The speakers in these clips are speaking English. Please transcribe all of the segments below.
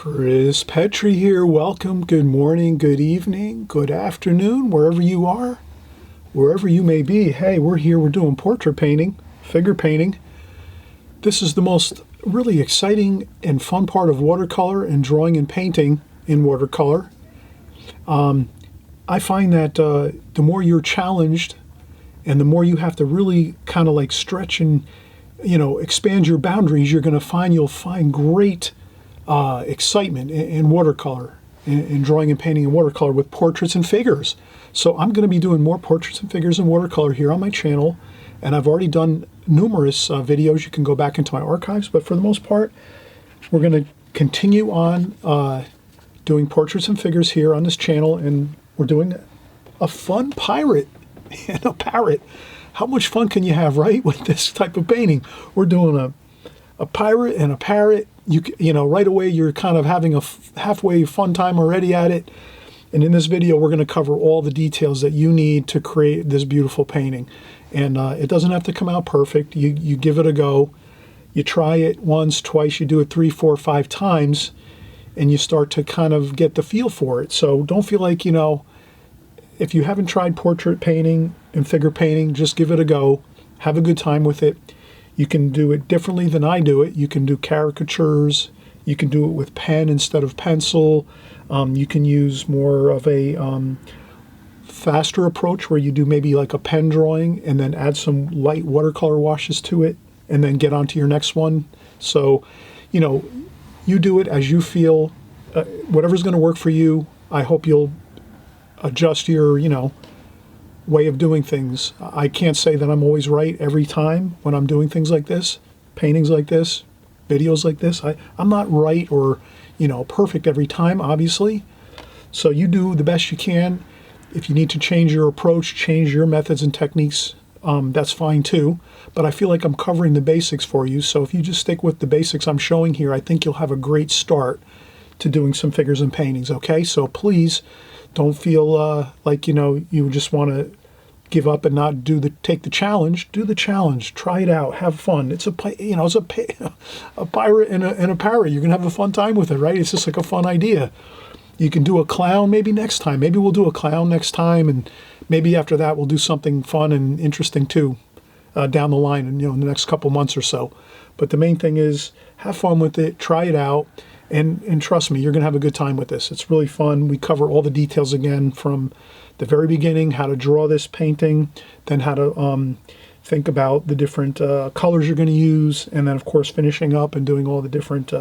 Chris Petri here. Welcome. Good morning, good evening, good afternoon, wherever you are, wherever you may be. Hey, we're here. We're doing portrait painting, figure painting. This is the most really exciting and fun part of watercolor and drawing and painting in watercolor. I find that the more you're challenged and the more you have to really kind of like stretch and, expand your boundaries, you'll find great excitement in watercolor, in drawing and painting in watercolor with portraits and figures. So I'm going to be doing more portraits and figures in watercolor here on my channel, and I've already done numerous videos. You can go back into my archives, but for the most part, we're going to continue on doing portraits and figures here on this channel, and we're doing a fun pirate and a parrot. How much fun can you have, right, with this type of painting? We're doing a pirate and a parrot. Right away you're kind of having a halfway fun time already at it. And in this video, we're going to cover all the details that you need to create this beautiful painting. And it doesn't have to come out perfect. You give it a go. You try it once, twice, you do it 3, 4, 5 times, and you start to kind of get the feel for it. So don't feel like, if you haven't tried portrait painting and figure painting, just give it a go. Have a good time with it. You can do it differently than I do it. You can do caricatures. You can do it with pen instead of pencil. You can use more of a faster approach where you do maybe like a pen drawing and then add some light watercolor washes to it and then get on to your next one. So, you do it as you feel. Whatever's going to work for you. I hope you'll adjust your, way of doing things. I can't say that I'm always right every time when I'm doing things like this, paintings like this, videos like this. I'm not right or, perfect every time, obviously. So you do the best you can. If you need to change your approach, change your methods and techniques, that's fine too. But I feel like I'm covering the basics for you. So if you just stick with the basics I'm showing here, I think you'll have a great start to doing some figures and paintings, okay? So please don't feel like, you just want to give up and not take the challenge. Do the challenge. Try it out. Have fun. It's a pirate and a parrot. You're going to have a fun time with it, right? It's just like a fun idea. You can do a clown maybe next time. Maybe we'll do a clown next time, and maybe after that we'll do something fun and interesting too down the line in the next couple months or so. But the main thing is have fun with it. Try it out. And trust me, you're going to have a good time with this. It's really fun. We cover all the details again from the very beginning, how to draw this painting, then how to think about the different colors you're going to use, and then, of course, finishing up and doing all the different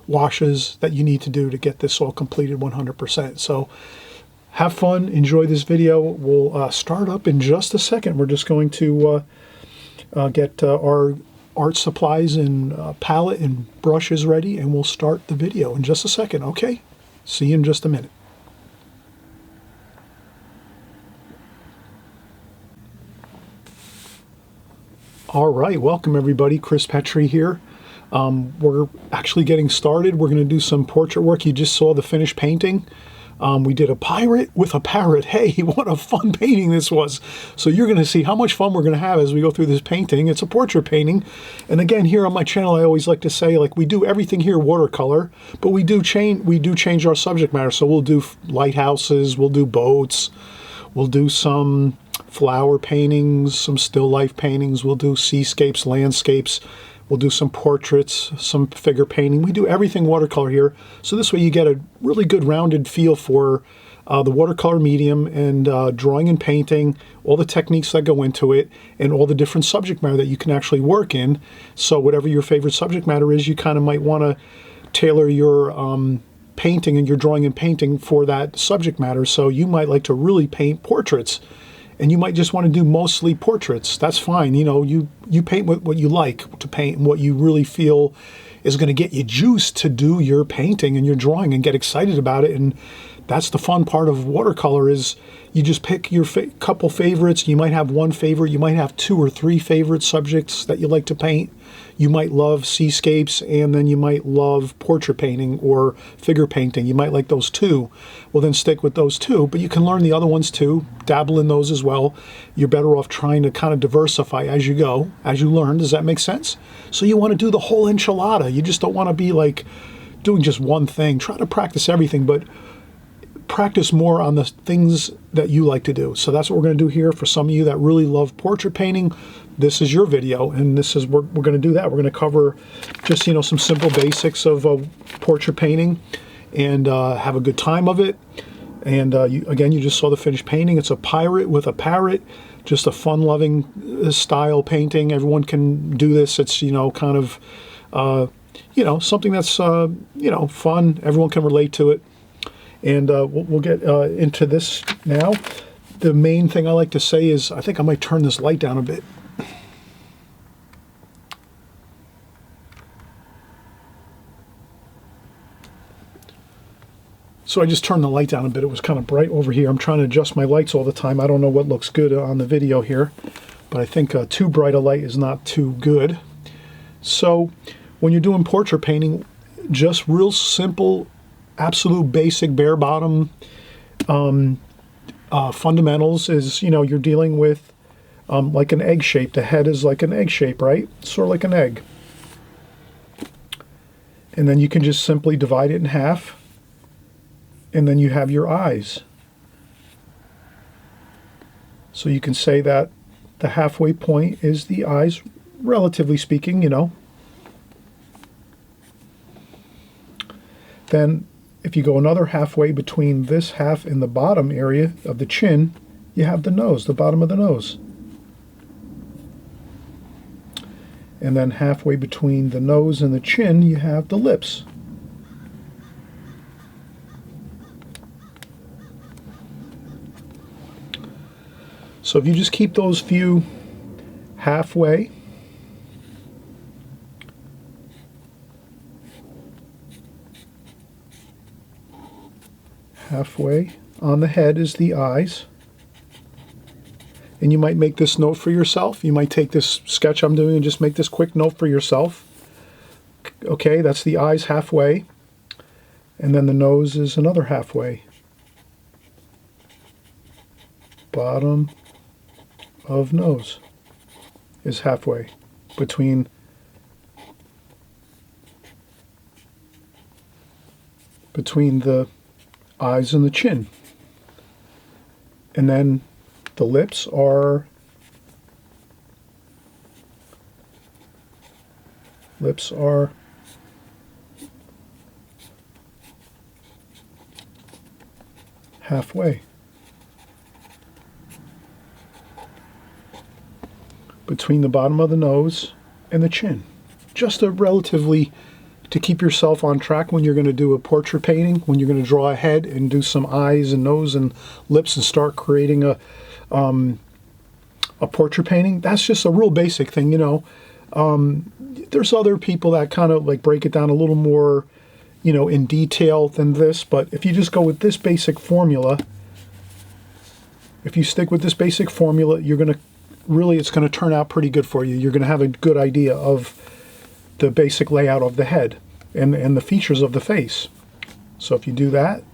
washes that you need to do to get this all completed 100%. So have fun. Enjoy this video. We'll start up in just a second. We're just going to get our art supplies and palette and brushes ready, and we'll start the video in just a second, okay? See you in just a minute. All right, welcome everybody. Chris Petri here. We're actually getting started. We're going to do some portrait work. You just saw the finished painting. We did a pirate with a parrot. Hey, what a fun painting this was. So you're going to see how much fun we're going to have as we go through this painting. It's a portrait painting. And again, here on my channel, I always like to say, like, we do everything here watercolor, but we do change our subject matter. So we'll do lighthouses, we'll do boats, we'll do some flower paintings, some still life paintings, we'll do seascapes, landscapes. We'll do some portraits, some figure painting. We do everything watercolor here. So this way you get a really good rounded feel for the watercolor medium and drawing and painting, all the techniques that go into it, and all the different subject matter that you can actually work in. So whatever your favorite subject matter is, you kind of might want to tailor your painting and your drawing and painting for that subject matter. So you might like to really paint portraits, and you might just want to do mostly portraits. That's fine. You paint what you like to paint and what you really feel is going to get you juiced to do your painting and your drawing and get excited about it. And that's the fun part of watercolor is you just pick your couple favorites. You might have one favorite. You might have 2 or 3 favorite subjects that you like to paint. You might love seascapes, and then you might love portrait painting or figure painting. You might like those 2. Well, then stick with those 2, but you can learn the other ones too, dabble in those as well. You're better off trying to kind of diversify as you go, as you learn. Does that make sense? So you want to do the whole enchilada. You just don't want to be like doing just one thing. Try to practice everything, but practice more on the things that you like to do. So that's what we're going to do here. For some of you that really love portrait painting, this is your video, and this is we're going to do that. We're going to cover just, you know, some simple basics of portrait painting, and have a good time of it. And again, you just saw the finished painting. It's a pirate with a parrot, just a fun-loving style painting. Everyone can do this. It's, you know, kind of you know, something that's you know, fun. Everyone can relate to it. And we'll get into this now. The main thing I like to say is, I think I might turn this light down a bit. So I just turned the light down a bit. It was kind of bright over here. I'm trying to adjust my lights all the time. I don't know what looks good on the video here, but I think too bright a light is not too good. So when you're doing portrait painting, just real simple, absolute basic bare bottom fundamentals is, you know, you're dealing with like an egg shape. The head is like an egg shape, right? Sort of like an egg. And then you can just simply divide it in half, and then you have your eyes. So you can say that the halfway point is the eyes, relatively speaking, you know. Then if you go another halfway between this half and the bottom area of the chin, you have the nose, the bottom of the nose. And then halfway between the nose and the chin, you have the lips. So if you just keep those few halfway, on the head is the eyes. And you might make this note for yourself. You might take this sketch I'm doing and just make this quick note for yourself. Okay, that's the eyes halfway. And then the nose is another halfway. Bottom of nose is halfway between the eyes and the chin. And then the lips are halfway between the bottom of the nose and the chin. Just a relatively, to keep yourself on track when you're going to do a portrait painting, when you're going to draw a head and do some eyes and nose and lips and start creating a portrait painting. That's just a real basic thing, you know. There's other people that kind of like break it down a little more, you know, in detail than this, but if you just go with this basic formula, if you stick with this basic formula, you're going to really, it's going to turn out pretty good for you. You're going to have a good idea of the basic layout of the head and the features of the face. So if you do that,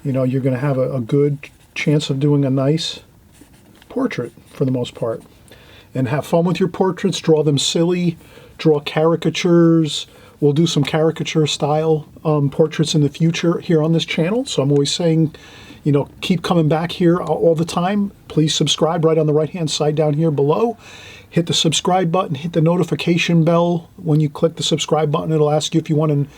you know, you're going to have a good chance of doing a nice portrait for the most part. And have fun with your portraits. Draw them silly. Draw caricatures. We'll do some caricature style portraits in the future here on this channel. So I'm always saying, you know, keep coming back here all the time. Please subscribe right on the right-hand side down here below. Hit the subscribe button. Hit the notification bell. When you click the subscribe button, it'll ask you if you want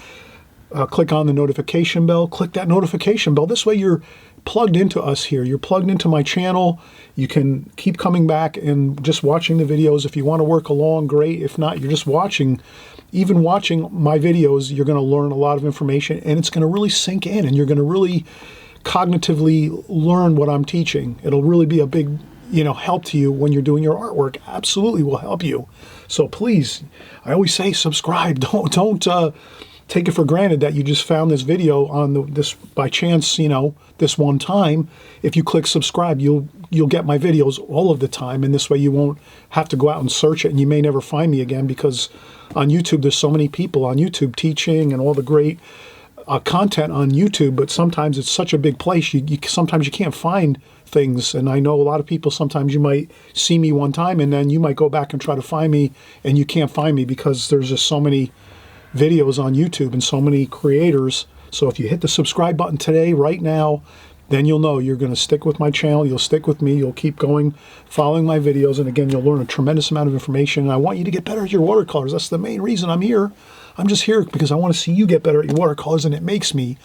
to click on the notification bell. Click that notification bell. This way you're plugged into us here. You're plugged into my channel. You can keep coming back and just watching the videos. If you want to work along, great. If not, you're just watching. Even watching my videos, you're going to learn a lot of information, and it's going to really sink in, and you're going to really cognitively learn what I'm teaching. It'll really be a big, you know, help to you when you're doing your artwork. Absolutely will help you. So please, I always say subscribe. Don't take it for granted that you just found this video on this by chance, you know, this one time. If you click subscribe, you'll get my videos all of the time, and this way you won't have to go out and search it, and you may never find me again, because on YouTube there's so many people on YouTube teaching and all the great content on YouTube, but sometimes it's such a big place, sometimes you can't find things. And I know a lot of people, sometimes you might see me one time and then you might go back and try to find me and you can't find me because there's just so many videos on YouTube and so many creators. So if you hit the subscribe button today, right now, then you'll know you're going to stick with my channel. You'll stick with me. You'll keep going, following my videos. And again, you'll learn a tremendous amount of information. And I want you to get better at your watercolors. That's the main reason I'm here. I'm just here because I want to see you get better at your watercolors. And it makes me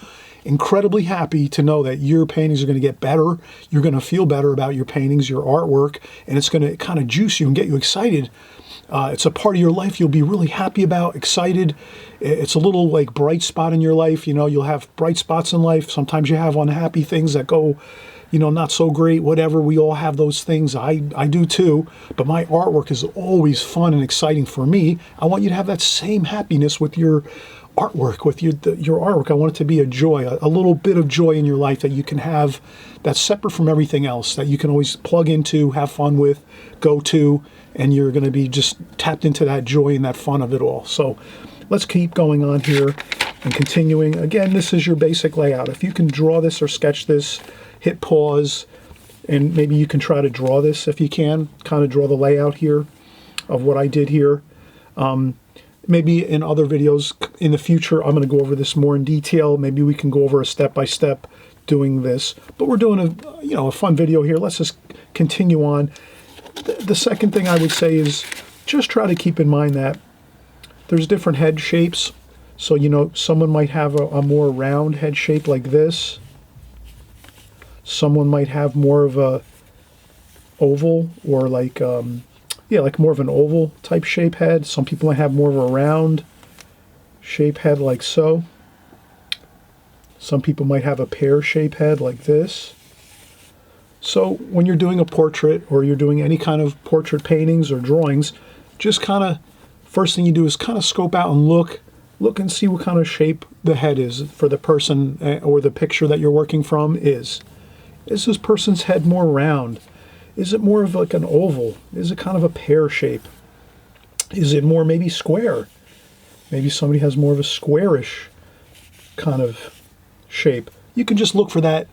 incredibly happy to know that your paintings are going to get better. You're going to feel better about your paintings, your artwork, and it's going to kind of juice you and get you excited. It's a part of your life you'll be really happy about, excited. It's a little like bright spot in your life. You know, you'll have bright spots in life. Sometimes you have unhappy things that go, you know, not so great, whatever. We all have those things. I do too. But my artwork is always fun and exciting for me. I want you to have that same happiness with your artwork, with your artwork. I want it to be a joy, a little bit of joy in your life that you can have that's separate from everything else, that you can always plug into, have fun with, go to, and you're going to be just tapped into that joy and that fun of it all. So let's keep going on here and continuing. Again, this is your basic layout. If you can draw this or sketch this, hit pause, and maybe you can try to draw this if you can, kind of draw the layout here of what I did here. Maybe in other videos in the future, I'm going to go over this more in detail. Maybe we can go over a step-by-step doing this. But we're doing a fun video here. Let's just continue on. The second thing I would say is just try to keep in mind that there's different head shapes. So, you know, someone might have a more round head shape like this. Someone might have more of a oval or like, like more of an oval type shape head. Some people might have more of a round shape head like so. Some people might have a pear shape head like this. So when you're doing a portrait or you're doing any kind of portrait paintings or drawings, just kind of, first thing you do is kind of scope out and look and see what kind of shape the head is for the person or the picture that you're working from is. Is this person's head more round? Is it more of like an oval? Is it kind of a pear shape? Is it more maybe square? Maybe somebody has more of a squarish kind of shape. You can just look for that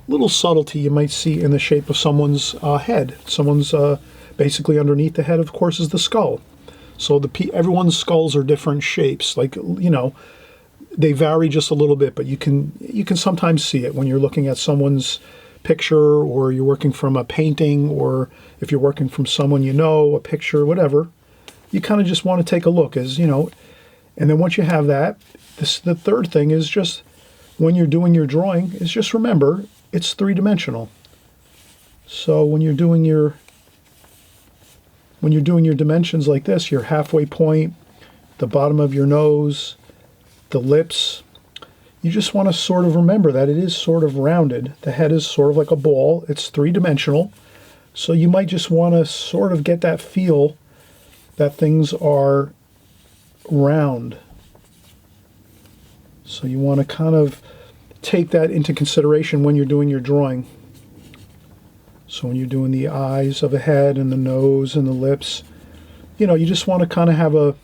little subtlety you might see in the shape of someone's head. Someone's basically underneath the head, of course, is the skull. So everyone's skulls are different shapes. Like, you know, they vary just a little bit, but you can sometimes see it when you're looking at someone's picture, or you're working from a painting, or if you're working from someone you know, a picture, whatever. You kind of just want to take a look, as you know. And then once you have that, the third thing is just when you're doing your drawing is just remember it's three-dimensional. So when you're doing your dimensions like this, your halfway point, the bottom of your nose, the lips, you just want to sort of remember that it is sort of rounded. The head is sort of like a ball. It's three-dimensional. So you might just want to sort of get that feel that things are round. So you want to kind of take that into consideration when you're doing your drawing. So when you're doing the eyes of a head and the nose and the lips, you know, you just want to kind of have a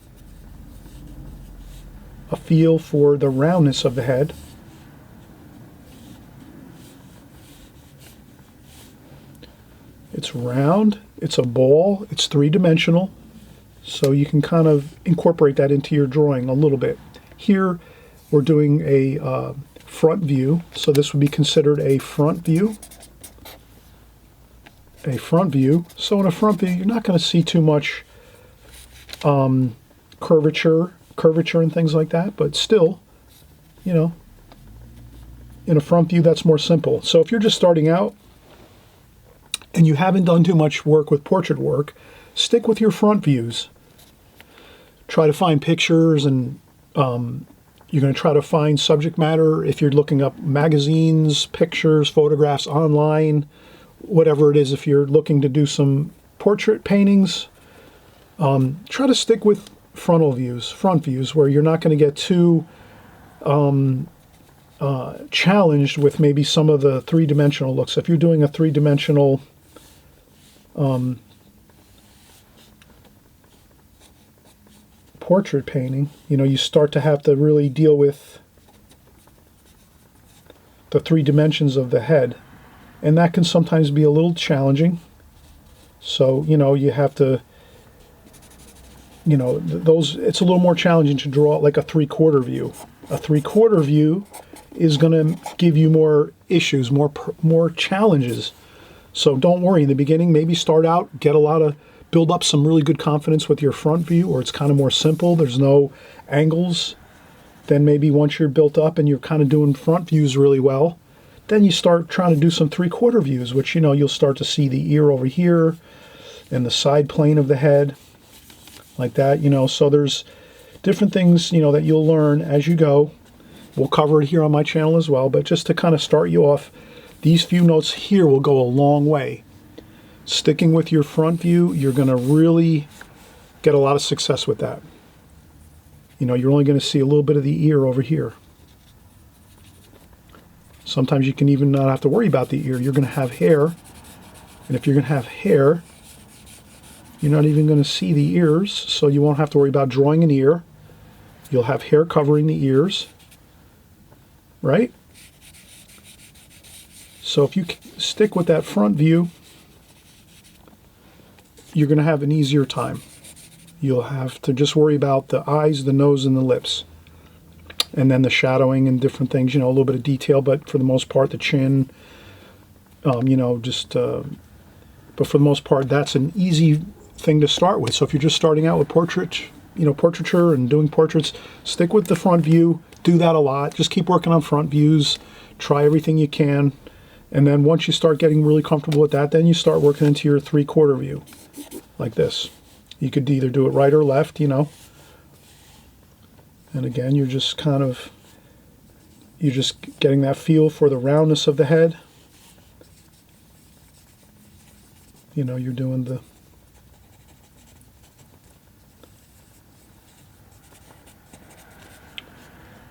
feel for the roundness of the head. It's round, it's a ball, it's three-dimensional, so you can kind of incorporate that into your drawing a little bit. Here we're doing a front view, so this would be considered a front view. A front view. So in a front view, you're not going to see too much curvature and things like that, but still, you know, in a front view, that's more simple. So if you're just starting out and you haven't done too much work with portrait work, stick with your front views. Try to find pictures, and you're going to try to find subject matter. If you're looking up magazines, pictures, photographs online, whatever it is, if you're looking to do some portrait paintings, try to stick with front views, where you're not going to get too challenged with maybe some of the three-dimensional looks. If you're doing a three-dimensional portrait painting, you know, you start to have to really deal with the three dimensions of the head, and that can sometimes be a little challenging. So, you know, you have to you know, those, it's a little more challenging to draw like a 3/4 view. A 3/4 view is going to give you more issues, more challenges. So don't worry in the beginning. Maybe start out, build up some really good confidence with your front view, or it's kind of more simple. There's no angles. Then maybe once you're built up and you're kind of doing front views really well, then you start trying to do some 3/4 views, which, you know, you'll start to see the ear over here and the side plane of the head like that, you know. So there's different things, you know, that you'll learn as you go. We'll cover it here on my channel as well, but just to kind of start you off, these few notes here will go a long way. Sticking with your front view, you're going to really get a lot of success with that. You know, you're only going to see a little bit of the ear over here. Sometimes you can even not have to worry about the ear. You're going to have hair, and if you're going to have hair, you're not even going to see the ears, so you won't have to worry about drawing an ear. You'll have hair covering the ears, right? So if you stick with that front view, you're going to have an easier time. You'll have to just worry about the eyes, the nose, and the lips. And then the shadowing and different things, you know, a little bit of detail, but for the most part, the chin, you know, but for the most part, that's an easy thing to start with. So if you're just starting out with portraiture and doing portraits, stick with the front view, do that a lot. Just keep working on front views, try everything you can. And then once you start getting really comfortable with that, then you start working into your 3/4 view, like this. You could either do it right or left, you know. And again, you're just getting that feel for the roundness of the head. You know, you're doing the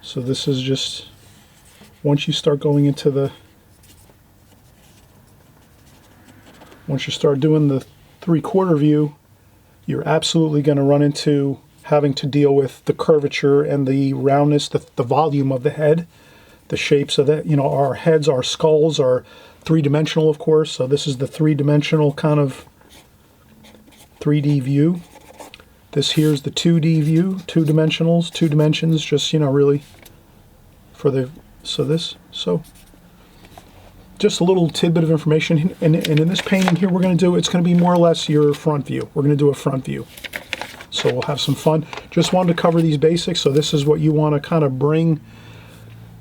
so this is just, once you start going into once you start doing the 3/4 view, you're absolutely going to run into having to deal with the curvature and the roundness, the volume of the head, the shapes of that. You know, our heads, our skulls are three-dimensional, of course, so this is the three-dimensional kind of 3D view. This here's the 2D view, two dimensions, just, you know, really for the, so just a little tidbit of information. And in this painting here, it's going to be more or less your front view. We're going to do a front view. So we'll have some fun. Just wanted to cover these basics. So this is what you want to kind of bring,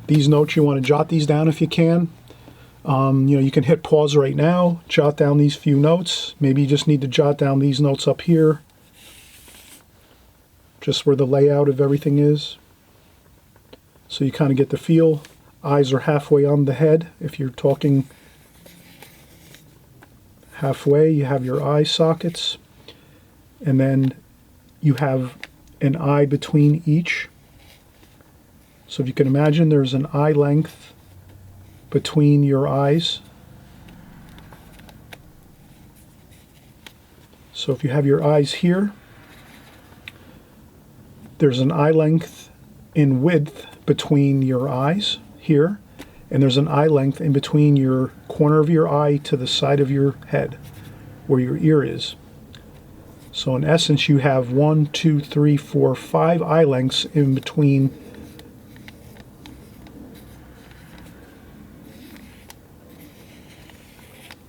these notes, you want to jot these down if you can. You know, you can hit pause right now, jot down these few notes. Maybe you just need to jot down these notes up here, just where the layout of everything is. So you kind of get the feel. Eyes are halfway on the head. If you're talking halfway, you have your eye sockets, and then you have an eye between each. So if you can imagine, there's an eye length between your eyes. So if you have your eyes here, there's an eye length in width between your eyes here, and there's an eye length in between your corner of your eye to the side of your head where your ear is. So in essence, you have 1, 2, 3, 4, 5 eye lengths in between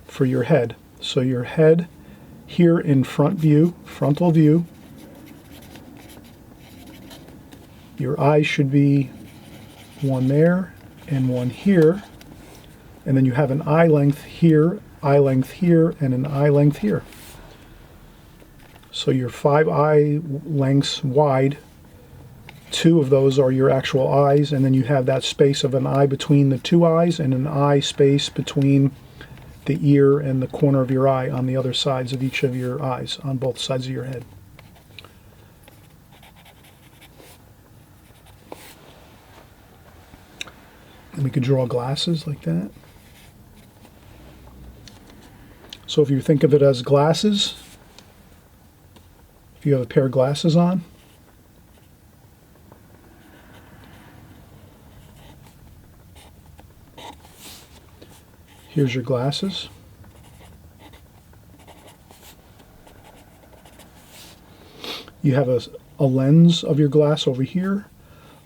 for your head. So your head here in frontal view, your eyes should be one there and one here, and then you have an eye length here, and an eye length here. So you're 5 eye lengths wide. 2 of those are your actual eyes, and then you have that space of an eye between the 2 eyes and an eye space between the ear and the corner of your eye on the other sides of each of your eyes, on both sides of your head. And we could draw glasses like that. So if you think of it as glasses, if you have a pair of glasses on, here's your glasses. You have a lens of your glass over here,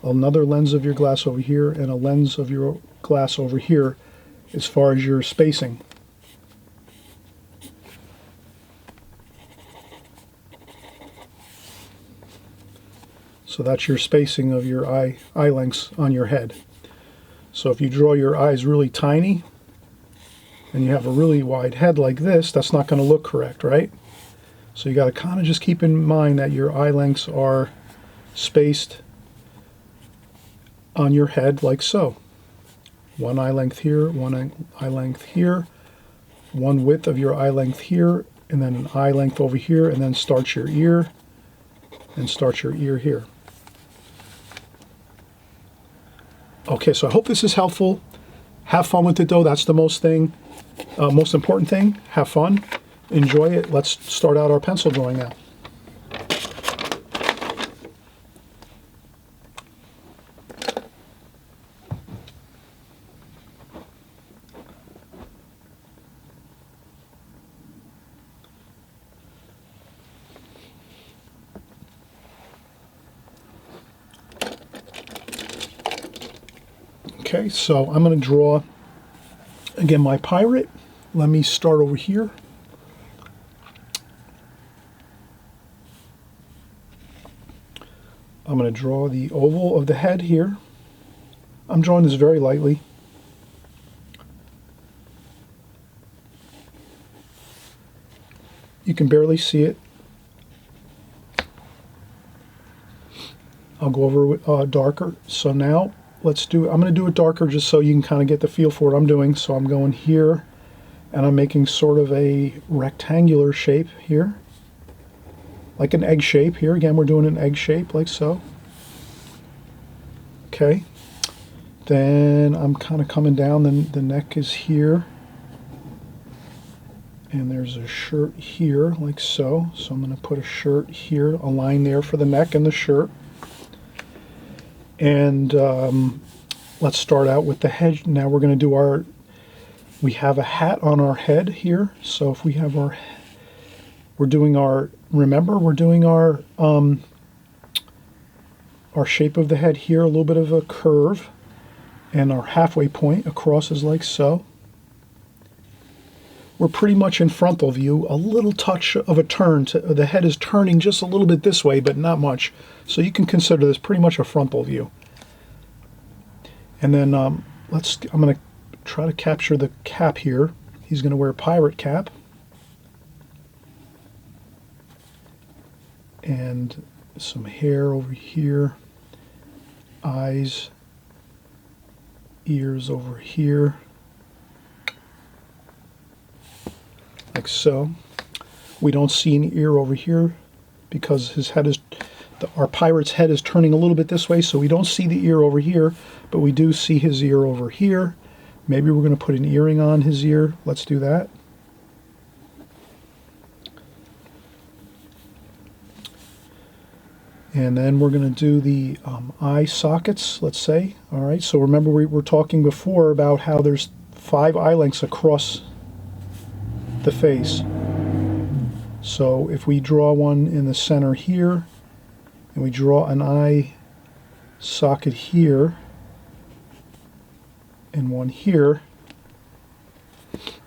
another lens of your glass over here, and a lens of your glass over here as far as your spacing. So that's your spacing of your eye lengths on your head. So if you draw your eyes really tiny and you have a really wide head like this, that's not going to look correct, right? So you got to kind of just keep in mind that your eye lengths are spaced on your head like so. One eye length here, one eye length here, one width of your eye length here, and then an eye length over here, and then start your ear, and start your ear here. Okay, so I hope this is helpful. Have fun with it though, that's the most important thing. Have fun, enjoy it. Let's start out our pencil drawing now. Okay, so I'm going to draw, again, my pirate. Let me start over here. I'm going to draw the oval of the head here. I'm drawing this very lightly. You can barely see it. I'll go over it darker. So now, I'm going to do it darker just so you can kind of get the feel for what I'm doing. So I'm going here, and I'm making sort of a rectangular shape here, like an egg shape here. Again, we're doing an egg shape like so. Okay. Then I'm kind of coming down, then the neck is here, and there's a shirt here like so. So I'm going to put a shirt here, a line there for the neck and the shirt. And let's start out with the head. Now we're going to do we have a hat on our head here. So if we have remember we're doing our shape of the head here, a little bit of a curve, and our halfway point across is like so. We're pretty much in frontal view, a little touch of a turn. The head is turning just a little bit this way, but not much. So you can consider this pretty much a frontal view. And then I'm going to try to capture the cap here. He's going to wear a pirate cap. And some hair over here. Eyes, ears over here. Like so. We don't see an ear over here because his head is, our pirate's head is turning a little bit this way, so we don't see the ear over here, but we do see his ear over here. Maybe we're going to put an earring on his ear. Let's do that. And then we're going to do the eye sockets, let's say. All right, so remember we were talking before about how there's 5 eye lengths across the face. So if we draw one in the center here, and we draw an eye socket here, and one here,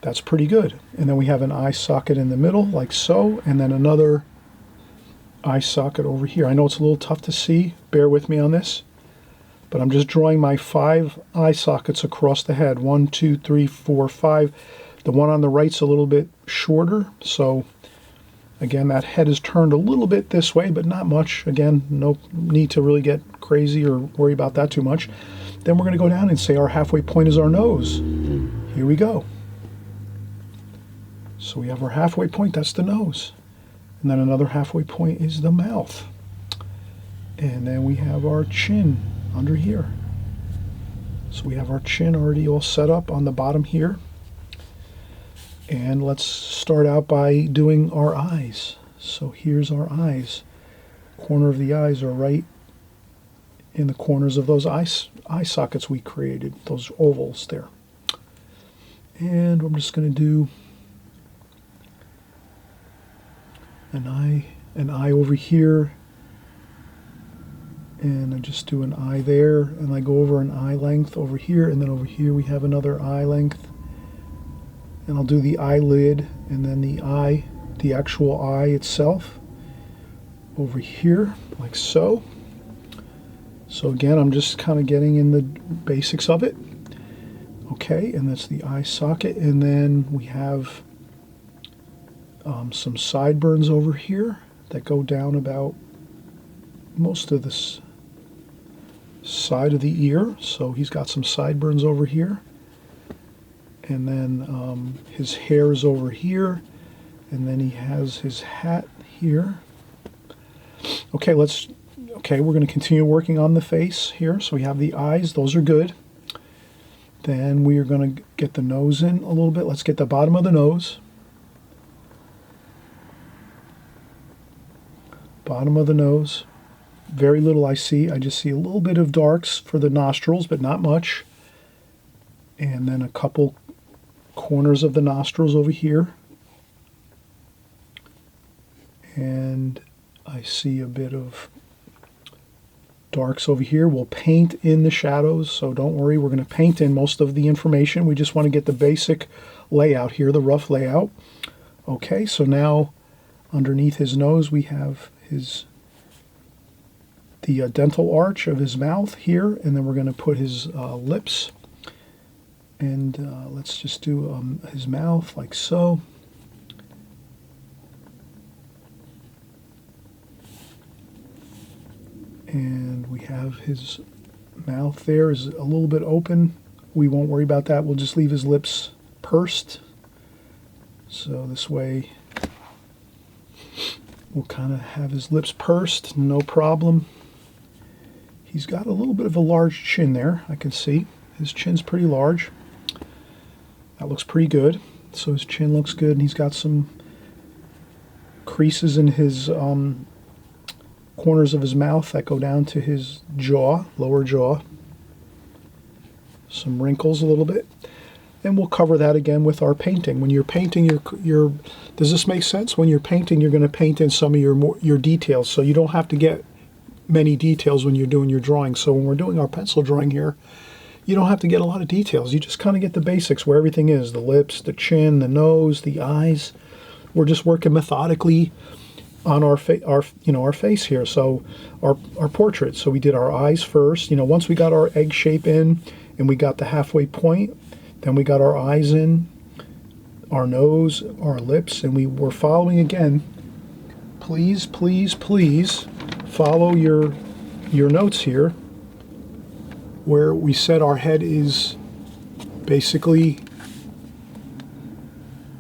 that's pretty good. And then we have an eye socket in the middle, like so, and then another eye socket over here. I know it's a little tough to see, bear with me on this, but I'm just drawing my 5 eye sockets across the head. 1, 2, 3, 4, 5. The one on the right's a little bit shorter, so again, that head is turned a little bit this way, but not much. Again, no need to really get crazy or worry about that too much. Then we're going to go down and say our halfway point is our nose. Here we go. So we have our halfway point, that's the nose. And then another halfway point is the mouth. And then we have our chin under here. So we have our chin already all set up on the bottom here. And let's start out by doing our eyes. So here's our eyes. Corner of the eyes are right in the corners of those eye sockets we created, those ovals there. And I'm just going to do an eye over here, And I just do an eye there, and I go over an eye length over here, and then over here we have another eye length. And I'll do the eyelid, and then the eye, the actual eye itself, over here, like so. So again, I'm just kind of getting in the basics of it. Okay, and that's the eye socket, and then we have some sideburns over here that go down about most of this side of the ear. So he's got some sideburns over here, and then his hair is over here, and then he has his hat here. Okay, we're going to continue working on the face here. So we have the eyes, those are good. Then we are going to get the nose in a little bit. Let's get the bottom of the nose. Bottom of the nose. Very little I see. I just see a little bit of darks for the nostrils, but not much. And then a couple corners of the nostrils over here. And I see a bit of darks over here. We'll paint in the shadows, so don't worry. We're going to paint in most of the information. We just want to get the basic layout here, the rough layout. Okay, so now underneath his nose we have the dental arch of his mouth here, and then we're going to put his lips. And let's just do his mouth like so. And we have his mouth there is a little bit open. We won't worry about that. We'll just leave his lips pursed. So this way we'll kind of have his lips pursed, no problem. He's got a little bit of a large chin there, I can see. His chin's pretty large. That looks pretty good. So his chin looks good, and he's got some creases in his corners of his mouth that go down to his jaw, lower jaw. Some wrinkles a little bit. And we'll cover that again with our painting. When you're painting, does this make sense? When you're painting, you're going to paint in some of your details, so you don't have to get many details when you're doing your drawing. So when we're doing our pencil drawing here, you don't have to get a lot of details. You just kind of get the basics where everything is: the lips, the chin, the nose, the eyes. We're just working methodically on our face here. So our portrait. So we did our eyes first. Once we got our egg shape in and we got the halfway point, then we got our eyes in, our nose, our lips, and we were following again. Please, please, please follow your notes here, where we said our head is basically,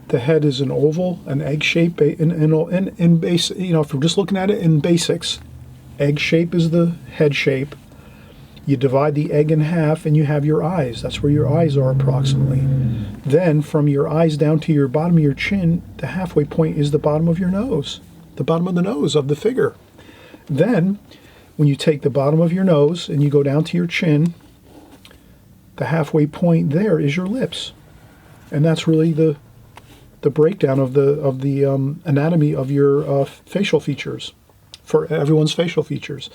the head is an oval, an egg shape, in base. If we're just looking at it in basics, egg shape is the head shape. You divide the egg in half and you have your eyes. That's where your eyes are approximately. Then from your eyes down to your bottom of your chin, the halfway point is the bottom of your nose, the bottom of the nose of the figure. Then when you take the bottom of your nose and you go down to your chin, the halfway point there is your lips. And that's really the breakdown of the anatomy of your facial features, for everyone's facial features.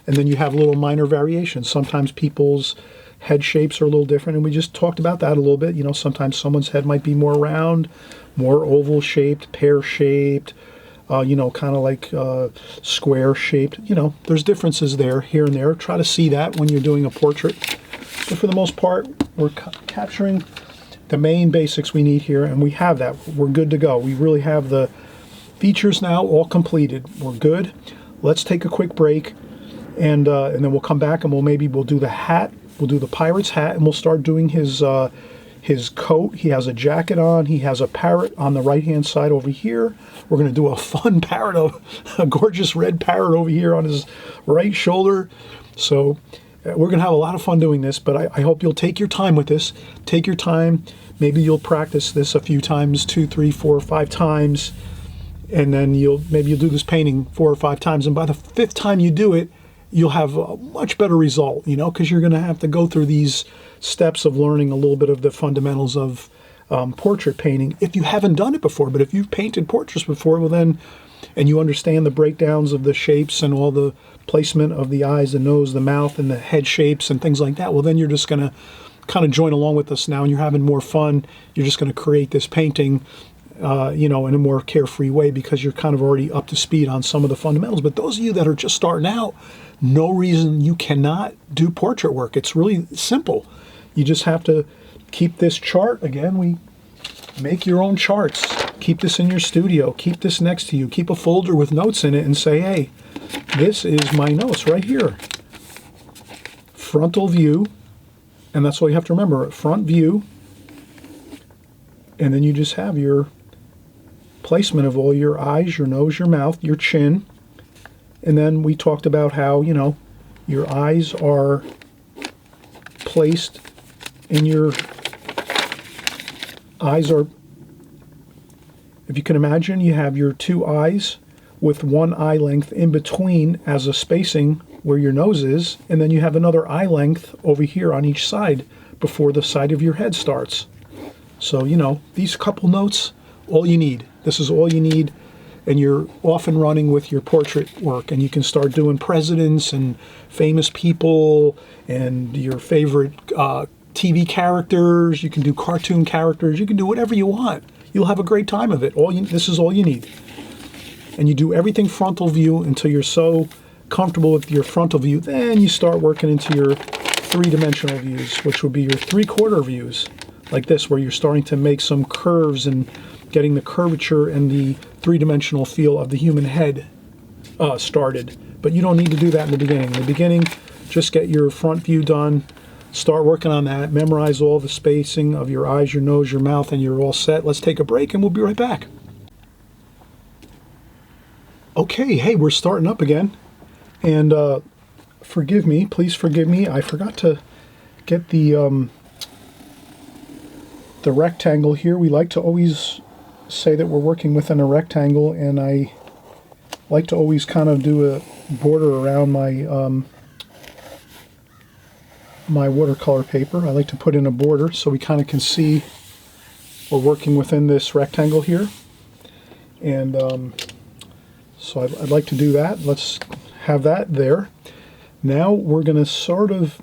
And then you have little minor variations. Sometimes people's head shapes are a little different, and we just talked about that a little bit. Sometimes someone's head might be more round, more oval shaped, pear shaped, kind of like square shaped. There's differences there, here and there. Try to see that when you're doing a portrait. But for the most part, we're capturing the main basics we need here, and we have that. We're good to go. We really have the features now all completed. We're good. Let's take a quick break, and then we'll come back and we'll do the hat. We'll do the pirate's hat, and we'll start doing his coat. He has a jacket on. He has a parrot on the right-hand side over here. We're going to do a fun parrot, a gorgeous red parrot over here on his right shoulder. So we're going to have a lot of fun doing this, but I hope you'll take your time with this. Take your time. Maybe you'll practice this a few times, 2, 3, 4, 5 times, and then maybe you'll do this painting 4 or 5 times, and by the 5th time you do it, you'll have a much better result, because you're going to have to go through these steps of learning a little bit of the fundamentals of portrait painting if you haven't done it before. But if you've painted portraits before, well then and you understand the breakdowns of the shapes and all the placement of the eyes, the nose, the mouth, and the head shapes and things like that, well, then you're just going to kind of join along with us now, and you're having more fun. You're just going to create this painting, you know, in a more carefree way, because you're kind of already up to speed on some of the fundamentals. But those of you that are just starting out, no reason you cannot do portrait work. It's really simple. You just have to keep this chart. Again, we make your own charts. Keep this in your studio. Keep this next to you. Keep a folder with notes in it and say, hey, this is my notes right here. Frontal view. And that's all you have to remember, front view. And then you just have your placement of all your eyes, your nose, your mouth, your chin. And then we talked about how, you know, your eyes are placed in your eyes are, if you can imagine, you have your two eyes with one eye length in between as a spacing where your nose is, and then you have another eye length over here on each side before the side of your head starts. So, you know, these couple notes, all you need. This is all you need, and you're off and running with your portrait work, and you can start doing presidents and famous people and your favorite TV characters. You can do cartoon characters. You can do whatever you want. You'll have a great time of it. This is all you need. And you do everything frontal view until you're so comfortable with your frontal view. Then you start working into your three-dimensional views, which would be your three-quarter views, like this, where you're starting to make some curves and getting the curvature and the three-dimensional feel of the human head started. But you don't need to do that in the beginning. In the beginning, just get your front view done. Start working on that. Memorize all the spacing of your eyes, your nose, your mouth, and you're all set. Let's take a break, and we'll be right back. Okay, hey, we're starting up again. And forgive me, please forgive me. I forgot to get the rectangle here. We like to always say that we're working within a rectangle, and I like to always kind of do a border around my my watercolor paper. I like to put in a border so we kind of can see we're working within this rectangle here. And so I'd like to do that. Let's have that there. Now we're going to sort of,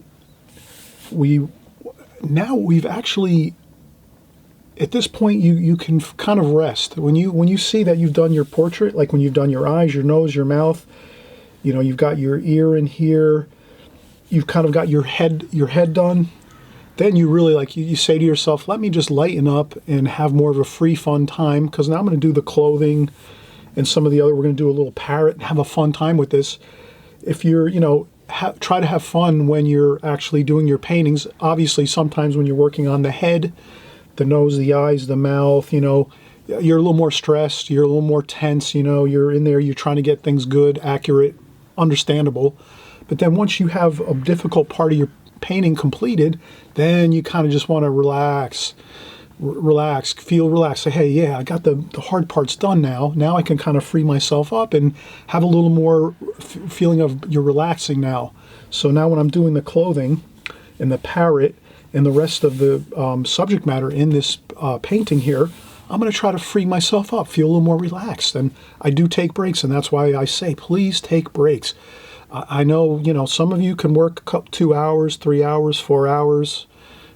we've actually, at this point you can kind of rest. When you see that you've done your portrait, like when you've done your eyes, your nose, your mouth, you know, you've got your ear in here, you've kind of got your head done, then you really, like, you say to yourself, let me just lighten up and have more of a free, fun time, because now I'm going to do the clothing and some of the other, we're going to do a little parrot and have a fun time with this. If you're, you know, try to have fun when you're actually doing your paintings. Obviously, sometimes when you're working on the head, the nose, the eyes, the mouth, you know, you're a little more stressed, you're a little more tense, you know, you're in there, you're trying to get things good, accurate, understandable. But then once you have a difficult part of your painting completed, then you kind of just want to relax, feel relaxed. Say, hey, yeah, I got the hard parts done now. Now I can kind of free myself up and have a little more feeling of you're relaxing now. So now when I'm doing the clothing and the parrot and the rest of the subject matter in this painting here, I'm going to try to free myself up, feel a little more relaxed. And I do take breaks, and that's why I say, please take breaks. I know, you know, some of you can work 2 hours, 3 hours, 4 hours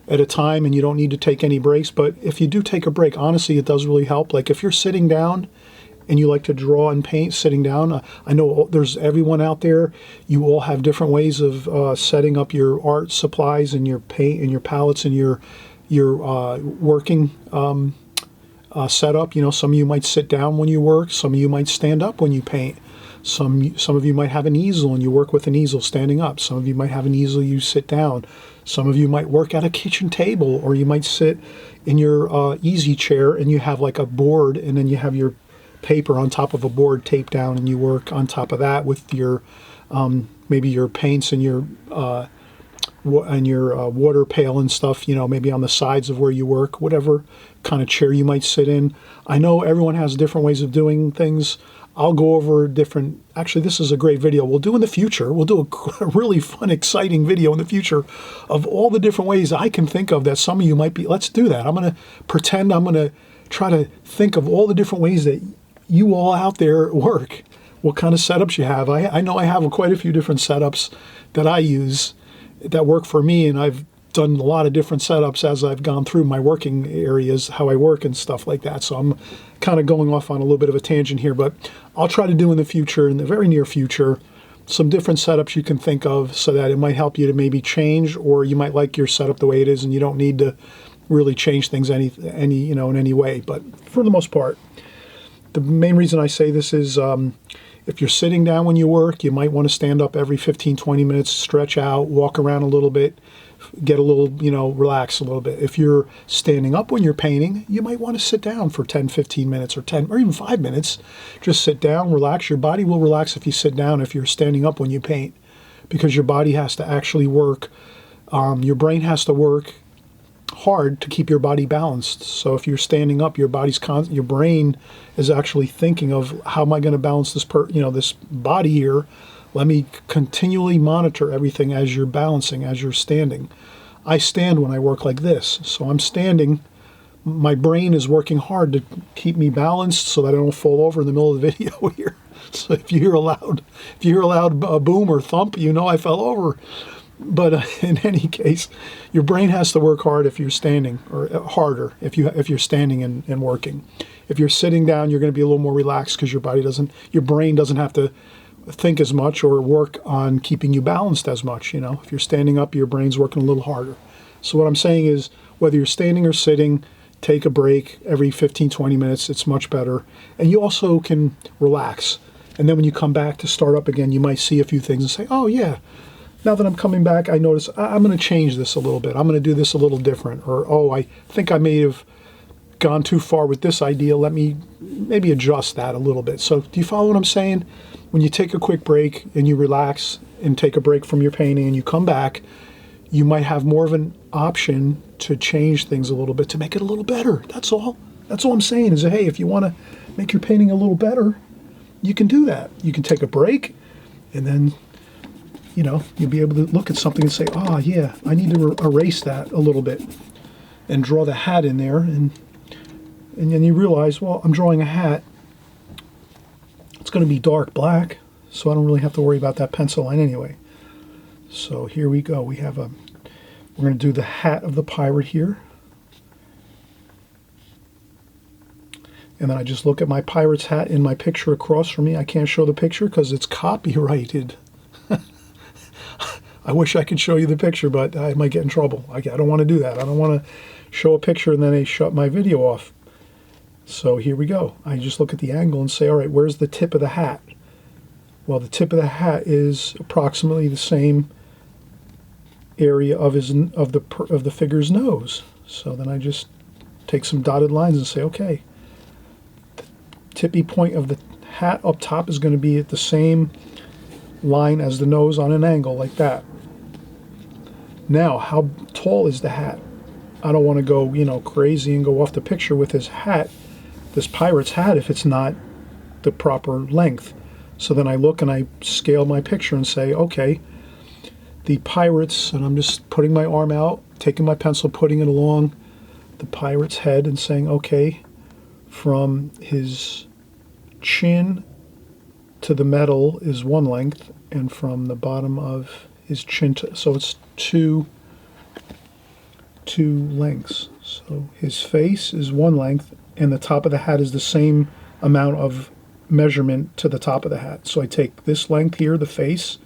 at a time, and you don't need to take any breaks. But if you do take a break, honestly, it does really help. Like if you're sitting down and you like to draw and paint sitting down, I know there's everyone out there. You all have different ways of setting up your art supplies and your paint and your palettes and your working setup. You know, some of you might sit down when you work. Some of you might stand up when you paint. Some of you might have an easel and you work with an easel standing up. Some of you might have an easel, you sit down. Some of you might work at a kitchen table, or you might sit in your easy chair and you have like a board, and then you have your paper on top of a board taped down, and you work on top of that with your maybe your paints and your water pail and stuff, you know, maybe on the sides of where you work, whatever kind of chair you might sit in. I know everyone has different ways of doing things. I'll go over different, actually this is a great video. We'll do in the future, we'll do a really fun, exciting video in the future of all the different ways I can think of that some of you might be, let's do that. I'm going to pretend I'm going to try to think of all the different ways that you all out there at work, what kind of setups you have. I know I have quite a few different setups that I use that work for me, and I've done a lot of different setups as I've gone through my working areas, how I work and stuff like that. So I'm kind of going off on a little bit of a tangent here, but I'll try to do in the future, in the very near future, some different setups you can think of so that it might help you to maybe change, or you might like your setup the way it is and you don't need to really change things in any way. But for the most part, the main reason I say this is if you're sitting down when you work, you might want to stand up every 15, 20 minutes, stretch out, walk around a little bit, get a little, relax a little bit. If you're standing up when you're painting, you might want to sit down for 10, 15 minutes or 10 or even 5 minutes. Just sit down, relax. Your body will relax if you sit down if you're standing up when you paint, because your body has to actually work. Your brain has to work hard to keep your body balanced. So if you're standing up, your brain is actually thinking of, how am I going to balance this body here? Let me continually monitor everything as you're balancing, as you're standing. I stand when I work like this. So I'm standing. My brain is working hard to keep me balanced so that I don't fall over in the middle of the video here. So if you hear a loud boom or thump, I fell over. But in any case, your brain has to work hard if you're standing, or harder if you're standing and working. If you're sitting down, you're going to be a little more relaxed because your brain doesn't have to think as much or work on keeping you balanced as much. If you're standing up, your brain's working a little harder. So what I'm saying is, whether you're standing or sitting, take a break every 15, 20 minutes. It's much better. And you also can relax. And then when you come back to start up again, you might see a few things and say, oh yeah, now that I'm coming back, I notice I'm going to change this a little bit. I'm going to do this a little different. Or, oh, I think I may have gone too far with this idea. Let me maybe adjust that a little bit. So do you follow what I'm saying? When you take a quick break and you relax and take a break from your painting and you come back, you might have more of an option to change things a little bit, to make it a little better. That's all. That's all I'm saying is, hey, if you want to make your painting a little better, you can do that. You can take a break, and then you'll be able to look at something and say, oh yeah, I need to erase that a little bit and draw the hat in there. And then you realize, well, I'm drawing a hat. It's going to be dark black, so I don't really have to worry about that pencil line anyway. So here we go. We're going to do the hat of the pirate here. And then I just look at my pirate's hat in my picture across from me. I can't show the picture because it's copyrighted. I wish I could show you the picture, but I might get in trouble. I don't want to do that. I don't want to show a picture and then they shut my video off. So here we go. I just look at the angle and say, all right, where's the tip of the hat? Well, the tip of the hat is approximately the same area of the figure's nose. So then I just take some dotted lines and say, okay, the tippy point of the hat up top is going to be at the same line as the nose on an angle like that. Now, how tall is the hat? I don't want to go, crazy and go off the picture with his hat, this pirate's hat, if it's not the proper length. So then I look and I scale my picture and say, okay, the pirate's, and I'm just putting my arm out, taking my pencil, putting it along the pirate's head and saying, okay, from his chin to the metal is one length, and from the bottom of his chin so it's two lengths. So his face is one length, and the top of the hat is the same amount of measurement to the top of the hat. So I take this length here, the face,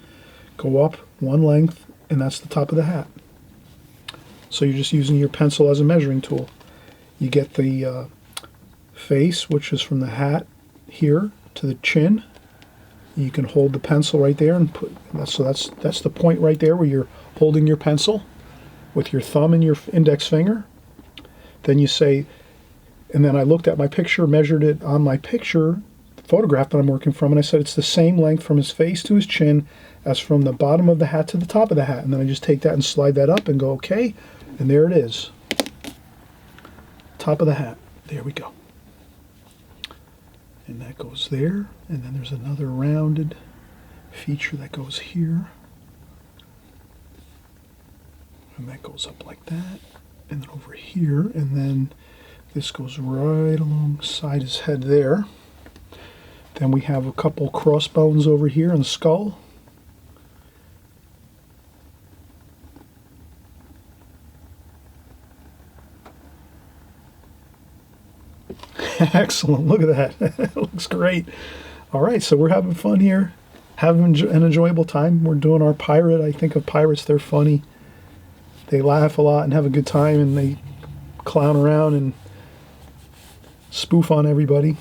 go up one length, and that's the top of the hat. So you're just using your pencil as a measuring tool. You get the face, which is from the hat here to the chin. You can hold the pencil right there and that's the point right there where you're holding your pencil with your thumb and your index finger. Then you say, and then I looked at my picture, measured it on my picture, photograph that I'm working from, and I said it's the same length from his face to his chin as from the bottom of the hat to the top of the hat. And then I just take that and slide that up and go, okay, and there it is. Top of the hat. There we go. And that goes there, and then there's another rounded feature that goes here. And that goes up like that, and then over here, and then this goes right alongside his head there. Then we have a couple crossbones over here and the skull. Excellent, look at that. It looks great. All right, so we're having fun here, having an enjoyable time. We're doing our pirate. I think of pirates, they're funny. They laugh a lot and have a good time, and they clown around and spoof on everybody.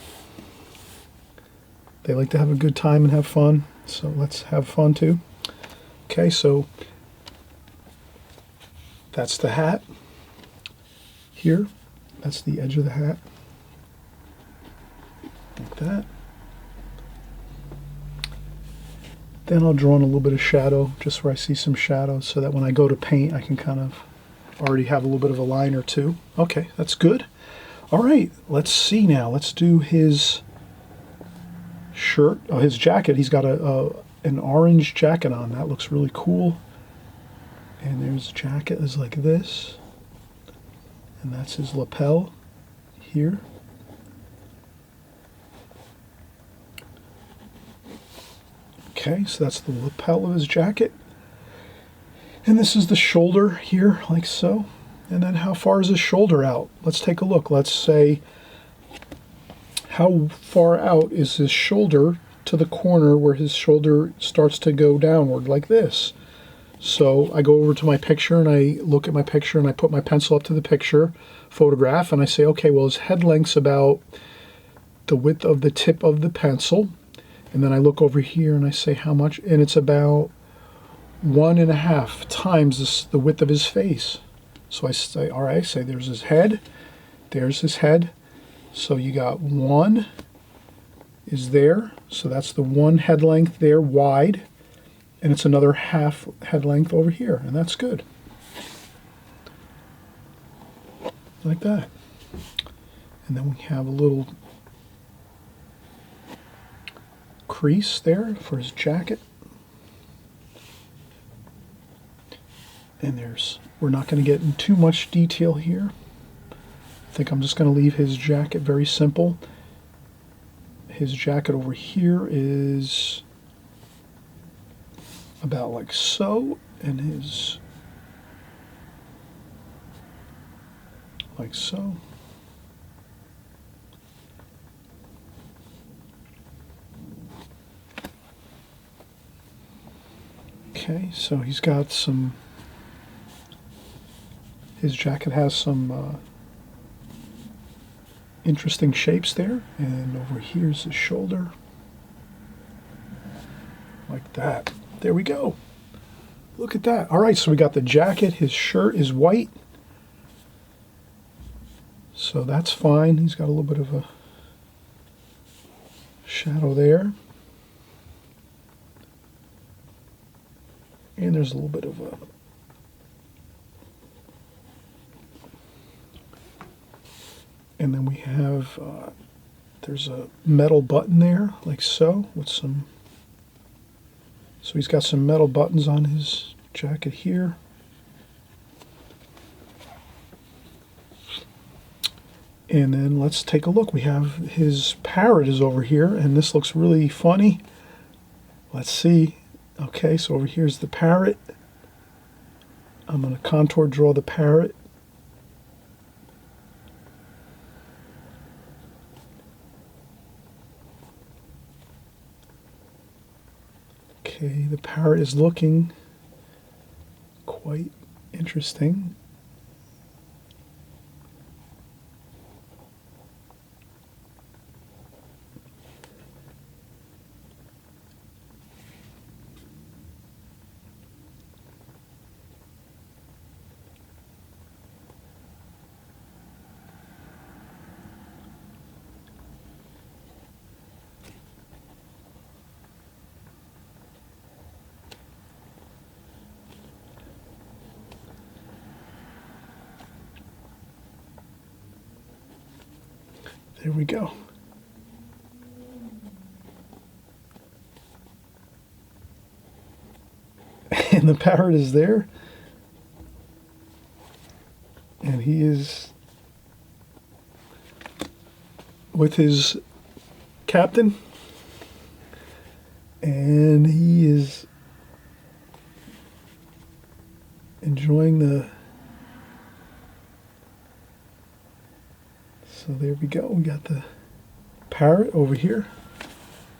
They like to have a good time and have fun, so let's have fun too. Okay, so that's the hat here. That's the edge of the hat. Like that. Then I'll draw in a little bit of shadow, just where I see some shadow, so that when I go to paint, I can kind of already have a little bit of a line or two. Okay, that's good. All right, let's see now. Let's do his shirt, his jacket. He's got an orange jacket on. That looks really cool. And there's jacket is like this. And that's his lapel here. Okay, so that's the lapel of his jacket. And this is the shoulder here, like so. And then how far is his shoulder out? Let's take a look. Let's say, how far out is his shoulder to the corner where his shoulder starts to go downward, like this. So I go over to my picture and I look at my picture and I put my pencil up to the picture, photograph, and I say, okay, well, his head length's about the width of the tip of the pencil. And then I look over here and I say how much, and it's about 1.5 times the width of his face. So I say, all right, say there's his head, there's his head. So you got 1 is there, so that's the 1 head length there wide, and it's another 1/2 head length over here, and that's good. Like that. And then we have a little crease there for his jacket. And we're not going to get in too much detail here. I think I'm just going to leave his jacket very simple. His jacket over here is about like so, and his like so. Okay, so he's got some, his jacket has some interesting shapes there, and over here's his shoulder, like that. There we go. Look at that. All right, so we got the jacket. His shirt is white, so that's fine. He's got a little bit of a shadow there, and there's a little bit of a and then we have, there's a metal button there, like so, with some, so he's got some metal buttons on his jacket here. And then let's take a look. We have his parrot is over here, and this looks really funny. Let's see. Okay, so over here's the parrot. I'm going to contour draw the parrot. Okay, the parrot is looking quite interesting. There we go. And the parrot is there. And he is with his captain. And he is enjoying the... So there we go. We got the parrot over here.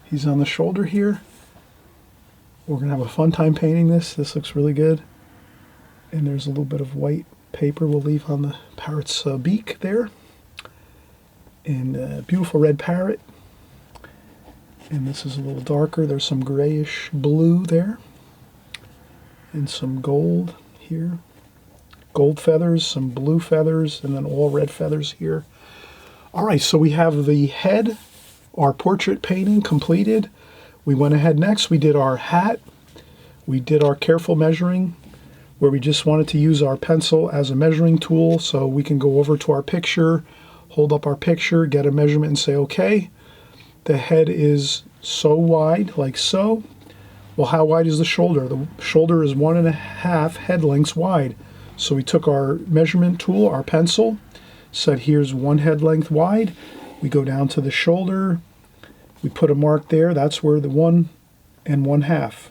He's on the shoulder here. We're going to have a fun time painting this. This looks really good. And there's a little bit of white paper we'll leave on the parrot's beak there. And a beautiful red parrot. And this is a little darker. There's some grayish blue there. And some gold here. Gold feathers, some blue feathers, and then all red feathers here. All right, so we have the head, our portrait painting completed. We went ahead next, we did our hat. We did our careful measuring, where we just wanted to use our pencil as a measuring tool so we can go over to our picture, hold up our picture, get a measurement and say, okay, the head is so wide, like so. Well, how wide is the shoulder? The shoulder is 1.5 head lengths wide. So we took our measurement tool, our pencil, said here's 1 head length wide. We go down to the shoulder. We put a mark there. That's where the 1 1/2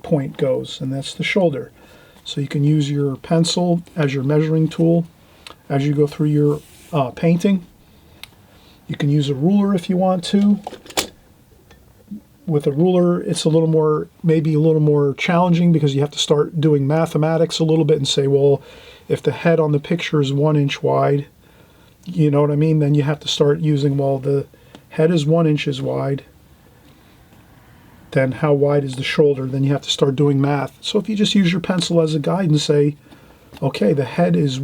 point goes, and that's the shoulder. So you can use your pencil as your measuring tool as you go through your painting. You can use a ruler if you want to. With a ruler, it's a little more, maybe a little more challenging because you have to start doing mathematics a little bit and say, well, if the head on the picture is 1 inch wide, you know what I mean? Then you have to start using, well, the head is 1 inch wide. Then how wide is the shoulder? Then you have to start doing math. So if you just use your pencil as a guide and say, okay, the head is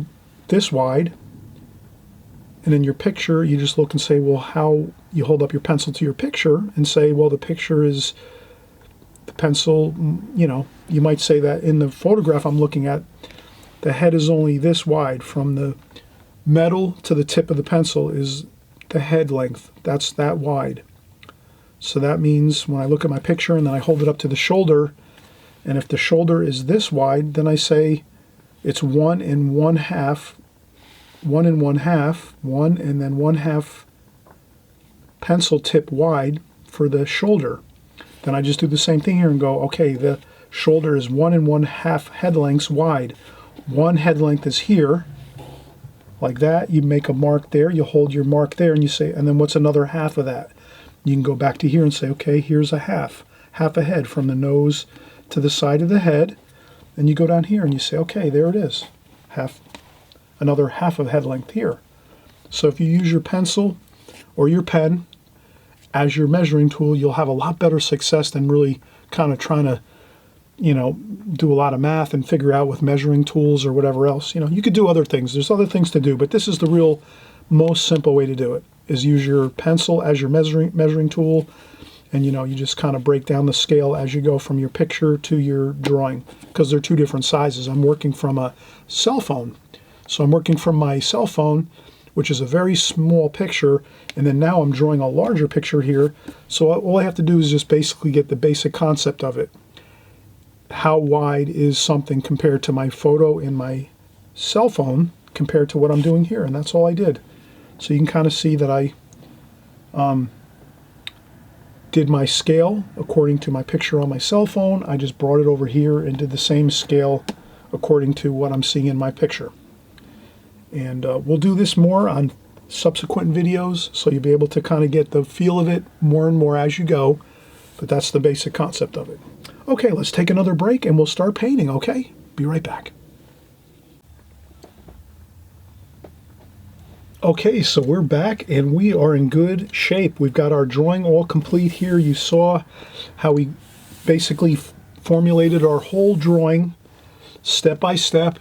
this wide, and in your picture, you just look and say, well, how, you hold up your pencil to your picture and say, well, the picture is, the pencil, you know, you might say that in the photograph I'm looking at, the head is only this wide. From the metal to the tip of the pencil is the head length. That's that wide. So that means when I look at my picture and then I hold it up to the shoulder, and if the shoulder is this wide, then I say it's 1 1/2, 1 1/2, 1 and then 1/2 pencil tip wide for the shoulder. Then I just do the same thing here and go, okay, the shoulder is 1 1/2 head lengths wide. 1 head length is here, like that. You make a mark there, you hold your mark there, and you say, and then what's another half of that? You can go back to here and say, okay, here's a half a head from the nose to the side of the head, and you go down here and you say, okay, there it is, another half of head length here. So if you use your pencil or your pen as your measuring tool, you'll have a lot better success than really kind of trying to, you know, do a lot of math and figure out with measuring tools or whatever else. You know, you could do other things. There's other things to do, but this is the real most simple way to do it, is use your pencil as your measuring tool. And, you know, you just kind of break down the scale as you go from your picture to your drawing, because they're 2 different sizes. I'm working from a cell phone. So I'm working from my cell phone, which is a very small picture, and then now I'm drawing a larger picture here. So all I have to do is just basically get the basic concept of it. How wide is something compared to my photo in my cell phone compared to what I'm doing here, and that's all I did. So you can kind of see that I did my scale according to my picture on my cell phone. I just brought it over here and did the same scale according to what I'm seeing in my picture. And we'll do this more on subsequent videos, so you'll be able to kind of get the feel of it more and more as you go, but that's the basic concept of it. Okay, let's take another break and we'll start painting, okay? Be right back. Okay, so we're back and we are in good shape. We've got our drawing all complete here. You saw how we basically formulated our whole drawing step by step.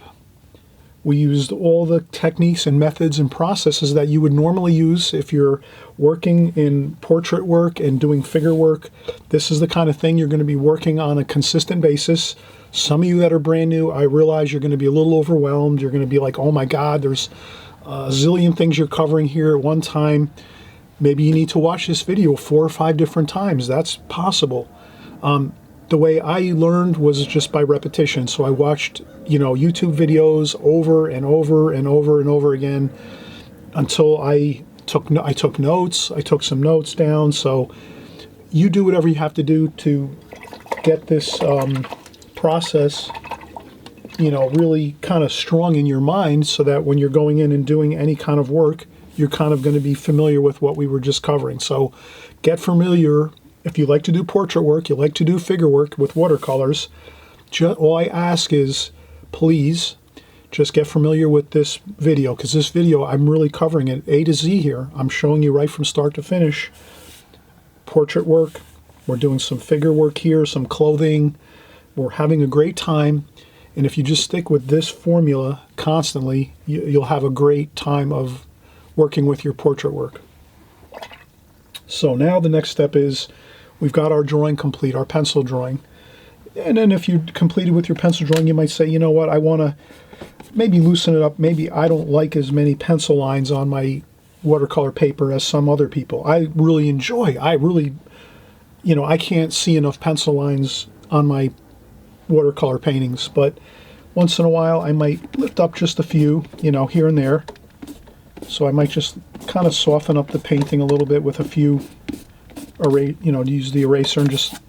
We used all the techniques and methods and processes that you would normally use if you're working in portrait work and doing figure work. This is the kind of thing you're going to be working on a consistent basis. Some of you that are brand new, I realize you're going to be a little overwhelmed. You're going to be like, oh my God, there's a zillion things you're covering here at one time. Maybe you need to watch this video 4 or 5 different times. That's possible. The way I learned was just by repetition. So I watched, you know, YouTube videos over and over and over and over again until I took notes. I took some notes down. So you do whatever you have to do to get this process, you know, really kind of strong in your mind, so that when you're going in and doing any kind of work, you're kind of going to be familiar with what we were just covering. So get familiar. If you like to do portrait work, you like to do figure work with watercolors, all I ask is, please just get familiar with this video, because this video, I'm really covering it A to Z here. I'm showing you right from start to finish. Portrait work, we're doing some figure work here, some clothing. We're having a great time. And if you just stick with this formula constantly, you'll have a great time of working with your portrait work. So now the next step is, we've got our drawing complete, our pencil drawing. And then if you completed with your pencil drawing, you might say, you know what, I want to maybe loosen it up. Maybe I don't like as many pencil lines on my watercolor paper as some other people. I really enjoy, you know, I can't see enough pencil lines on my watercolor paintings, but once in a while I might lift up just a few, you know, here and there. So I might just kind of soften up the painting a little bit with a few you know, use the eraser and just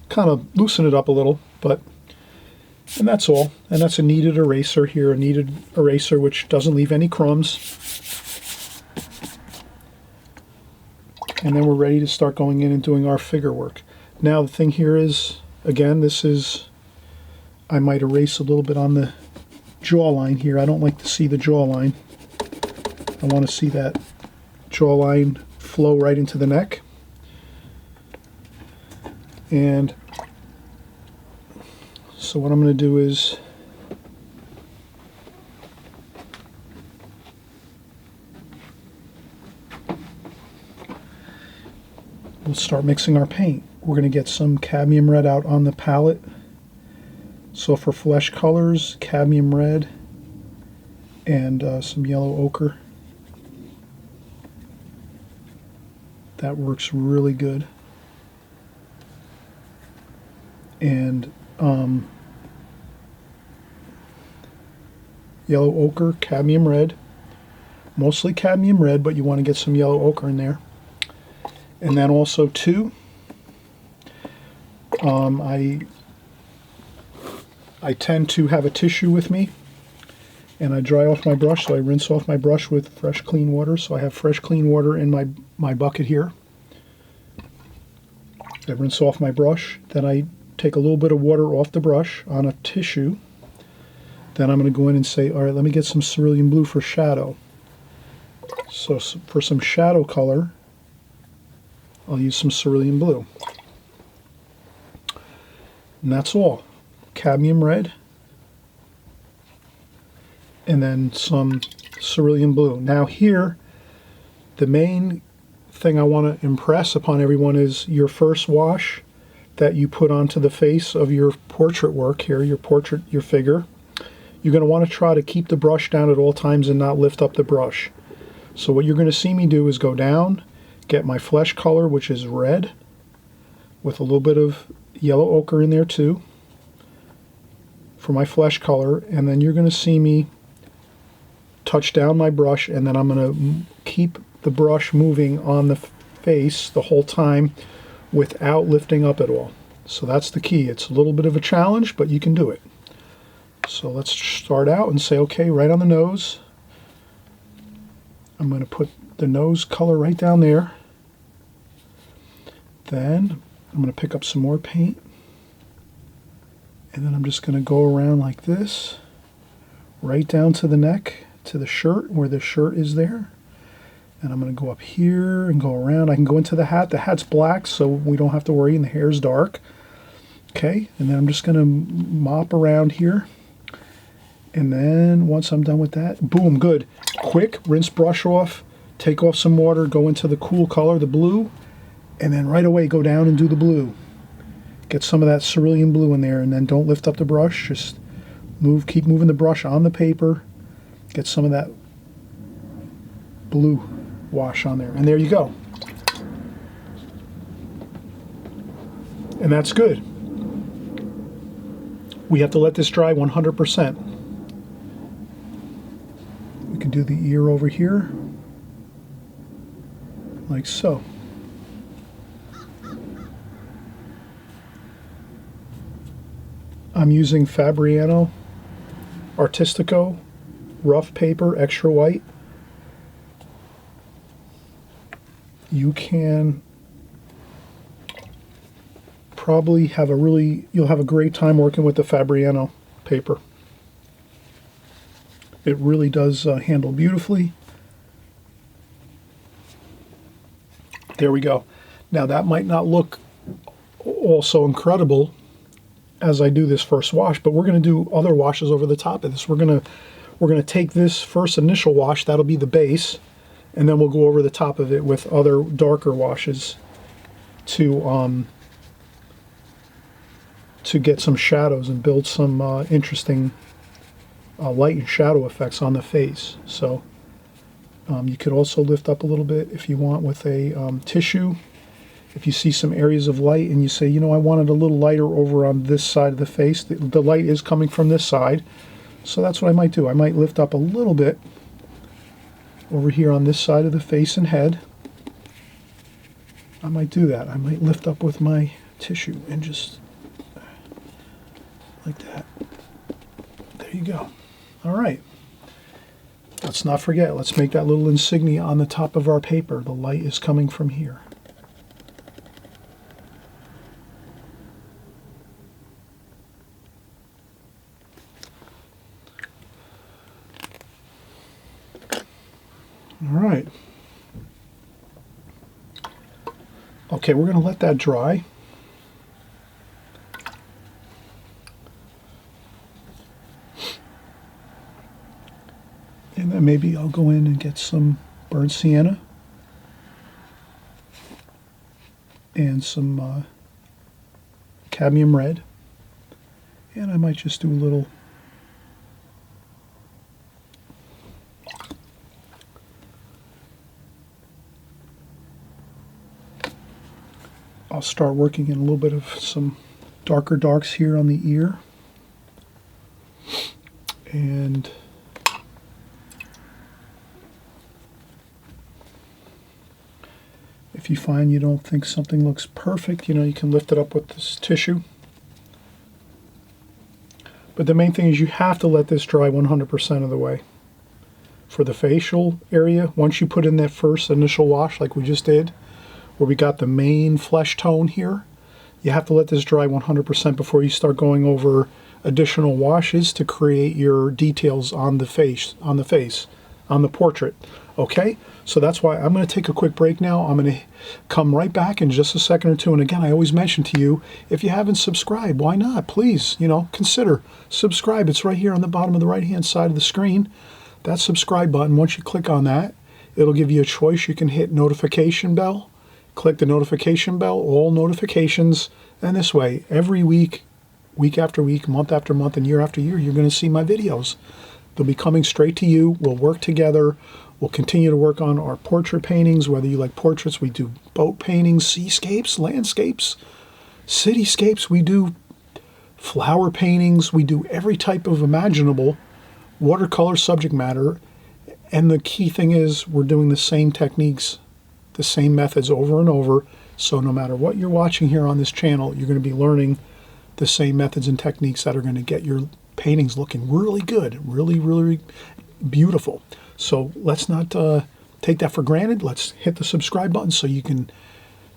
kind of loosen it up a little, and that's all. And that's a kneaded eraser here, a kneaded eraser which doesn't leave any crumbs. And then we're ready to start going in and doing our figure work. Now the thing here is, again, this is, I might erase a little bit on the jawline here. I don't like to see the jawline. I want to see that jawline flow right into the neck. And so what I'm going to do is, we'll start mixing our paint. We're going to get some cadmium red out on the palette. So for flesh colors, cadmium red and some yellow ochre. That works really good. And yellow ochre, cadmium red, mostly cadmium red, but you want to get some yellow ochre in there. And then also too, I tend to have a tissue with me, and I dry off my brush, so I rinse off my brush with fresh clean water. So I have fresh clean water in my bucket here. I rinse off my brush, then I take a little bit of water off the brush on a tissue. Then I'm going to go in and say, all right, let me get some cerulean blue for shadow. So for some shadow color, I'll use some cerulean blue. And that's all. Cadmium red, and then some cerulean blue. Now here, the main thing I want to impress upon everyone is your first wash that you put onto the face of your portrait work here, your figure. You're going to want to try to keep the brush down at all times and not lift up the brush. So what you're going to see me do is go down, get my flesh color, which is red, with a little bit of yellow ochre in there too, for my flesh color, and then you're going to see me touch down my brush, and then I'm going to keep the brush moving on the face the whole time without lifting up at all. So that's the key. It's a little bit of a challenge, but you can do it. So let's start out and say, okay, right on the nose. I'm going to put the nose color right down there. Then I'm going to pick up some more paint. And then I'm just going to go around like this, right down to the neck, to the shirt, where the shirt is there. And I'm going to go up here and go around. I can go into the hat. The hat's black, so we don't have to worry, and the hair's dark. Okay, and then I'm just going to mop around here. And then once I'm done with that, boom, good. Quick, rinse brush off, take off some water, go into the cool color, the blue, and then right away go down and do the blue. Get some of that cerulean blue in there, and then don't lift up the brush. Just keep moving the brush on the paper. Get some of that blue wash on there, and there you go. And that's good. We have to let this dry 100%. We can do the ear over here, like so. I'm using Fabriano Artistico rough paper, extra white. You can probably have you'll have a great time working with the Fabriano paper. It really does handle beautifully. There we go. Now that might not look all so incredible as I do this first wash, but we're going to do other washes over the top of this. We're going to take this first initial wash, that'll be the base, and then we'll go over the top of it with other darker washes to get some shadows and build some interesting light and shadow effects on the face. So you could also lift up a little bit if you want with a tissue. If you see some areas of light and you say, you know, I want it a little lighter over on this side of the face, the light is coming from this side. So that's what I might do. I might lift up a little bit over here on this side of the face and head. I might do that. I might lift up with my tissue and just like that. There you go. All right. Let's not forget, let's make that little insignia on the top of our paper. The light is coming from here. All right. Okay, we're going to let that dry. And then maybe I'll go in and get some burnt sienna and some cadmium red. And I might just do a little I'll start working in a little bit of some darker darks here on the ear. And if you find you don't think something looks perfect, you know, you can lift it up with this tissue. But the main thing is you have to let this dry 100% of the way. For the facial area, once you put in that first initial wash like we just did, where we got the main flesh tone here, you have to let this dry 100% before you start going over additional washes to create your details on the face, on the portrait. Okay, so that's why I'm going to take a quick break now. I'm going to come right back in just a second or two. And again, I always mention to you, if you haven't subscribed, why not? Please, you know, consider subscribe. It's right here on the bottom of the right-hand side of the screen. That subscribe button, once you click on that, it'll give you a choice. You can hit notification bell. Click the notification bell, all notifications, and this way, every week, week after week, month after month, and year after year, you're going to see my videos. They'll be coming straight to you. We'll work together. We'll continue to work on our portrait paintings, whether you like portraits. We do boat paintings, seascapes, landscapes, cityscapes. We do flower paintings. We do every type of imaginable watercolor subject matter. And the key thing is we're doing the same techniques, the same methods over and over. So no matter what you're watching here on this channel, you're going to be learning the same methods and techniques that are going to get your paintings looking really good, really, really beautiful. So let's not take that for granted. Let's hit the subscribe button so you can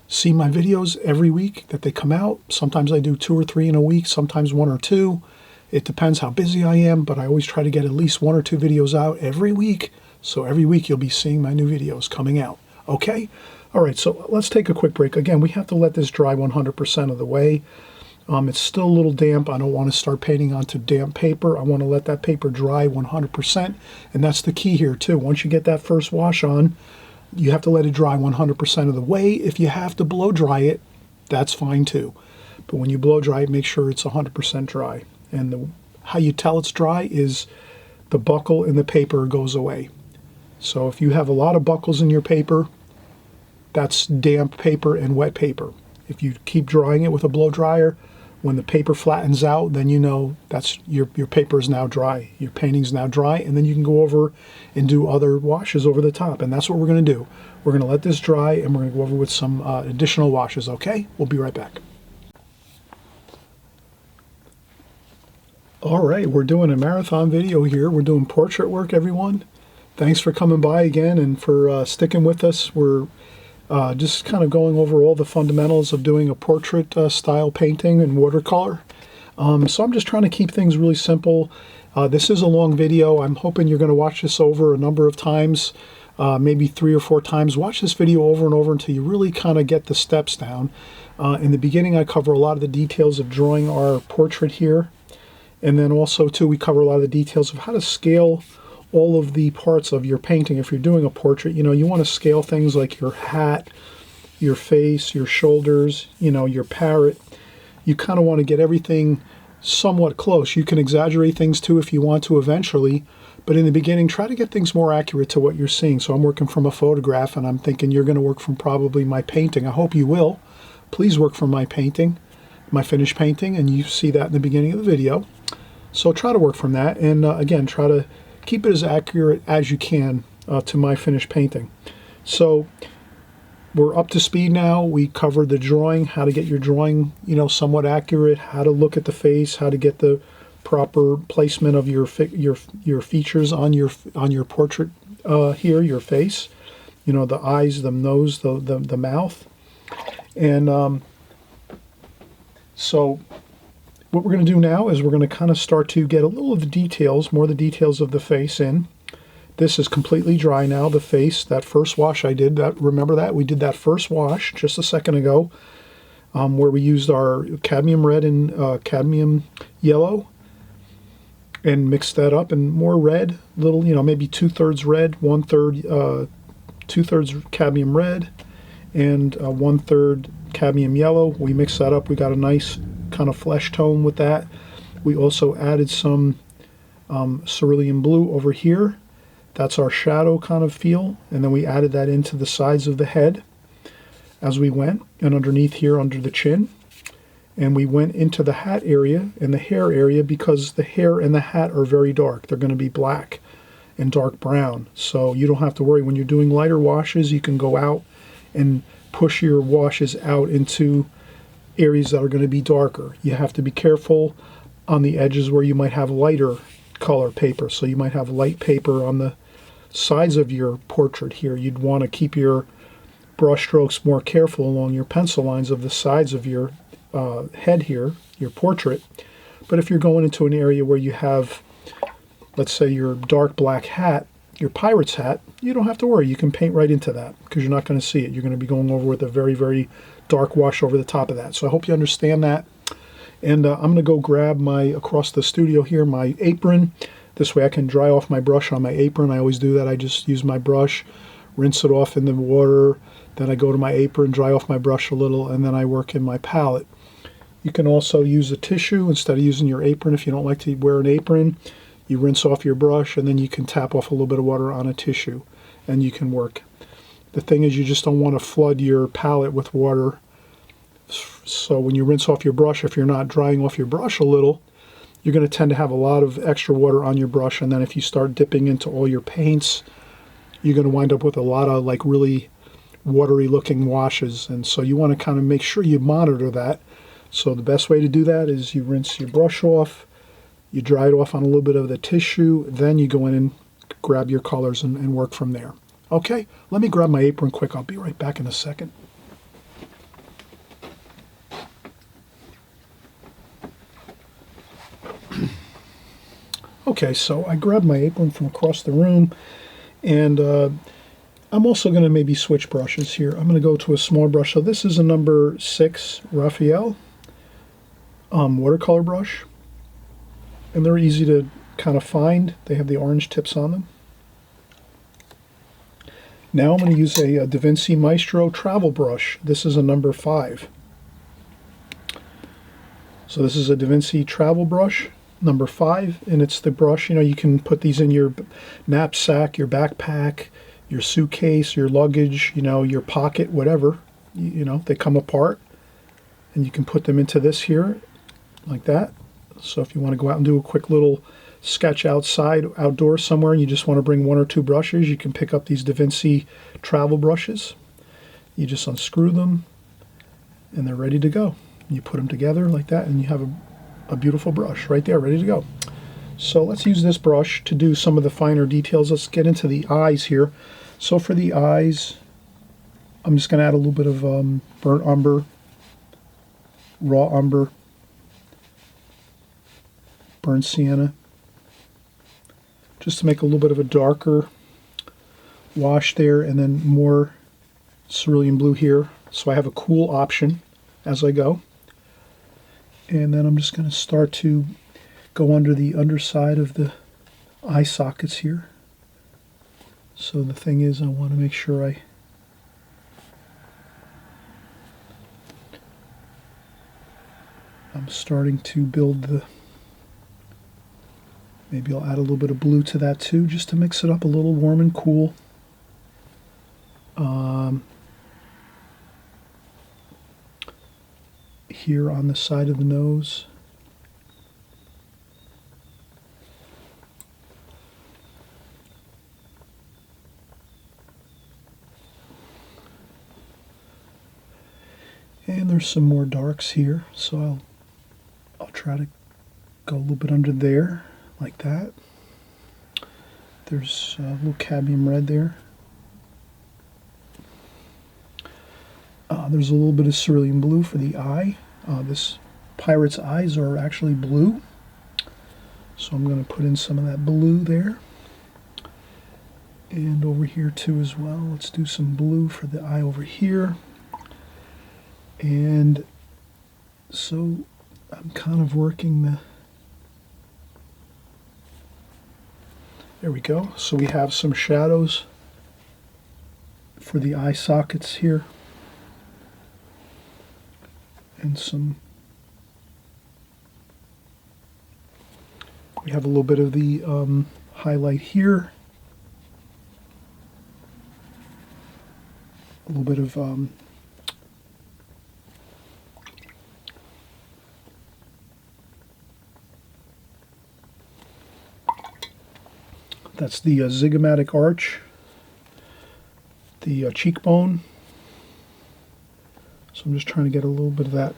see my videos every week that they come out. Sometimes I do 2 or 3 in a week, sometimes 1 or 2. It depends how busy I am, but I always try to get at least 1 or 2 videos out every week. So every week you'll be seeing my new videos coming out. Okay? All right, so let's take a quick break. Again, we have to let this dry 100% of the way. It's still a little damp. I don't want to start painting onto damp paper. I want to let that paper dry 100%, and that's the key here too. Once you get that first wash on, you have to let it dry 100% of the way. If you have to blow dry it, that's fine too. But when you blow dry it, make sure it's 100% dry. And how you tell it's dry is the buckle in the paper goes away. So if you have a lot of buckles in your paper, that's damp paper and wet paper. If you keep drying it with a blow dryer, when the paper flattens out, then you know that's your paper is now dry. Your painting's now dry, and then you can go over and do other washes over the top. And that's what we're going to do. We're going to let this dry, and we're going to go over with some additional washes, okay? We'll be right back. All right, we're doing a marathon video here. We're doing portrait work, everyone. Thanks for coming by again and for sticking with us. We're just kind of going over all the fundamentals of doing a portrait style painting in watercolor. So I'm just trying to keep things really simple. This is a long video. I'm hoping you're going to watch this over a number of times, maybe 3 or 4 times. Watch this video over and over until you really kind of get the steps down. In the beginning, I cover a lot of the details of drawing our portrait here. And then also, too, we cover a lot of the details of how to scale all of the parts of your painting. If you're doing a portrait, you know, you want to scale things like your hat, your face, your shoulders, you know, your parrot. You kind of want to get everything somewhat close. You can exaggerate things, too, if you want to eventually. But in the beginning, try to get things more accurate to what you're seeing. So I'm working from a photograph, and I'm thinking you're going to work from probably my painting. I hope you will. Please work from my painting, my finished painting, and you see that in the beginning of the video. So try to work from that, and again, try to keep it as accurate as you can to my finished painting. So we're up to speed now. We covered the drawing, how to get your drawing, you know, somewhat accurate, how to look at the face, how to get the proper placement of your features on your portrait here, your face. You know, the eyes, the nose, the mouth, and so. What we're going to do now is we're going to kind of start to get a little of the details, more of the details of the face in. This is completely dry now, the face. That first wash I did, remember that? We did that first wash just a second ago where we used our cadmium red and cadmium yellow and mixed that up, and more red, little, you know, maybe 2/3 red, 1/3, 2/3 cadmium red, and 1/3 cadmium yellow. We mixed that up. We got a nice kind of flesh tone with that. We also added some cerulean blue over here. That's our shadow kind of feel, and then we added that into the sides of the head as we went, and underneath here under the chin. And we went into the hat area and the hair area because the hair and the hat are very dark. They're going to be black and dark brown, so you don't have to worry. When you're doing lighter washes, you can go out and push your washes out into areas that are going to be darker. You have to be careful on the edges where you might have lighter color paper. So you might have light paper on the sides of your portrait here. You'd want to keep your brush strokes more careful along your pencil lines of the sides of your head here, your portrait. But if you're going into an area where you have, let's say, your dark black hat, your pirate's hat, you don't have to worry. You can paint right into that because you're not going to see it. You're going to be going over with a very, very dark wash over the top of that. So I hope you understand that. And I'm going to go grab across the studio here, my apron. This way I can dry off my brush on my apron. I always do that. I just use my brush, rinse it off in the water, then I go to my apron, dry off my brush a little, and then I work in my palette. You can also use a tissue instead of using your apron. If you don't like to wear an apron, you rinse off your brush, and then you can tap off a little bit of water on a tissue, and you can work. The thing is, you just don't want to flood your palette with water. So when you rinse off your brush, if you're not drying off your brush a little, you're going to tend to have a lot of extra water on your brush. And then if you start dipping into all your paints, you're going to wind up with a lot of like really watery looking washes. And so you want to kind of make sure you monitor that. So the best way to do that is you rinse your brush off, you dry it off on a little bit of the tissue, then you go in and grab your colors and work from there. Okay, let me grab my apron quick. I'll be right back in a second. Okay, so I grabbed my apron from across the room, and I'm also going to maybe switch brushes here. I'm going to go to a small brush. So this is a number 6 Raphael watercolor brush, and they're easy to kind of find. They have the orange tips on them. Now I'm going to use a Da Vinci Maestro travel brush. This is a number 5. So this is a Da Vinci travel brush, number 5, and it's the brush, you know, you can put these in your knapsack, your backpack, your suitcase, your luggage, you know, your pocket, whatever. You know, they come apart, and you can put them into this here, like that. So if you want to go out and do a quick little sketch outdoors somewhere, and you just want to bring 1 or 2 brushes, you can pick up these Da Vinci travel brushes. You just unscrew them, and they're ready to go. You put them together like that, and you have a beautiful brush right there, ready to go. So let's use this brush to do some of the finer details. Let's get into the eyes here. So for the eyes, I'm just going to add a little bit of burnt umber, raw umber, burnt sienna, just to make a little bit of a darker wash there, and then more cerulean blue here. So I have a cool option as I go. And then I'm just going to start to go under the underside of the eye sockets here. So the thing is, I want to make sure I'm starting to build the, maybe I'll add a little bit of blue to that too, just to mix it up a little, warm and cool. Here on the side of the nose. And there's some more darks here, so I'll try to go a little bit under there, like that. There's a little cadmium red there. There's a little bit of cerulean blue for the eye. This Parrot's eyes are actually blue, so I'm going to put in some of that blue there. And over here too as well. Let's do some blue for the eye over here. And so I'm kind of working the, there we go. So we have some shadows for the eye sockets here. And some, we have a little bit of the highlight here. A little bit of that's the zygomatic arch, the cheekbone. So I'm just trying to get a little bit of that.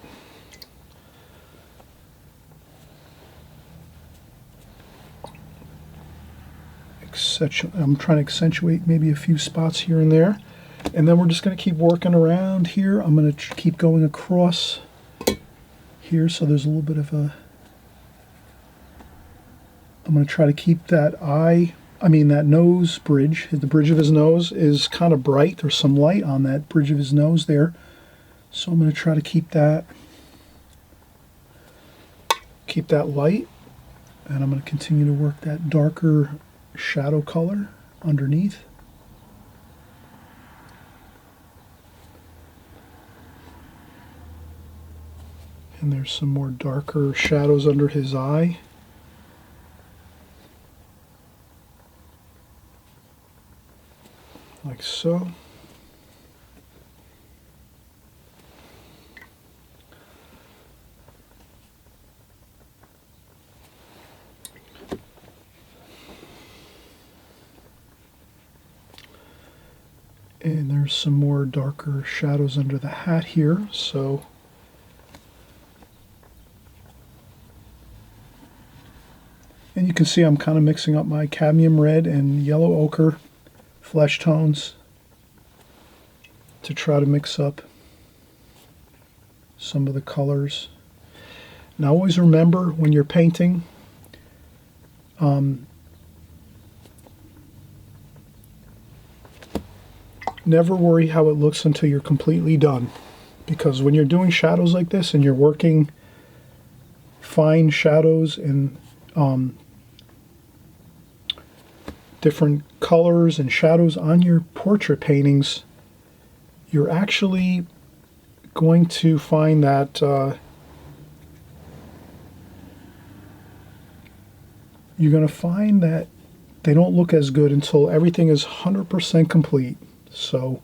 I'm trying to accentuate maybe a few spots here and there. And then we're just going to keep working around here. I'm going to keep going across here, so there's a little bit of a, I'm going to try to keep that that nose bridge, the bridge of his nose is kind of bright. There's some light on that bridge of his nose there. So I'm going to try to keep that light, and I'm going to continue to work that darker shadow color underneath. And there's some more darker shadows under his eye. Like so. And there's some more darker shadows under the hat here, so and you can see I'm kind of mixing up my cadmium red and yellow ochre flesh tones to try to mix up some of the colors. Now always remember when you're painting, never worry how it looks until you're completely done, because when you're doing shadows like this and you're working fine shadows and different colors and shadows on your portrait paintings, you're actually going to find that they don't look as good until everything is 100% complete. So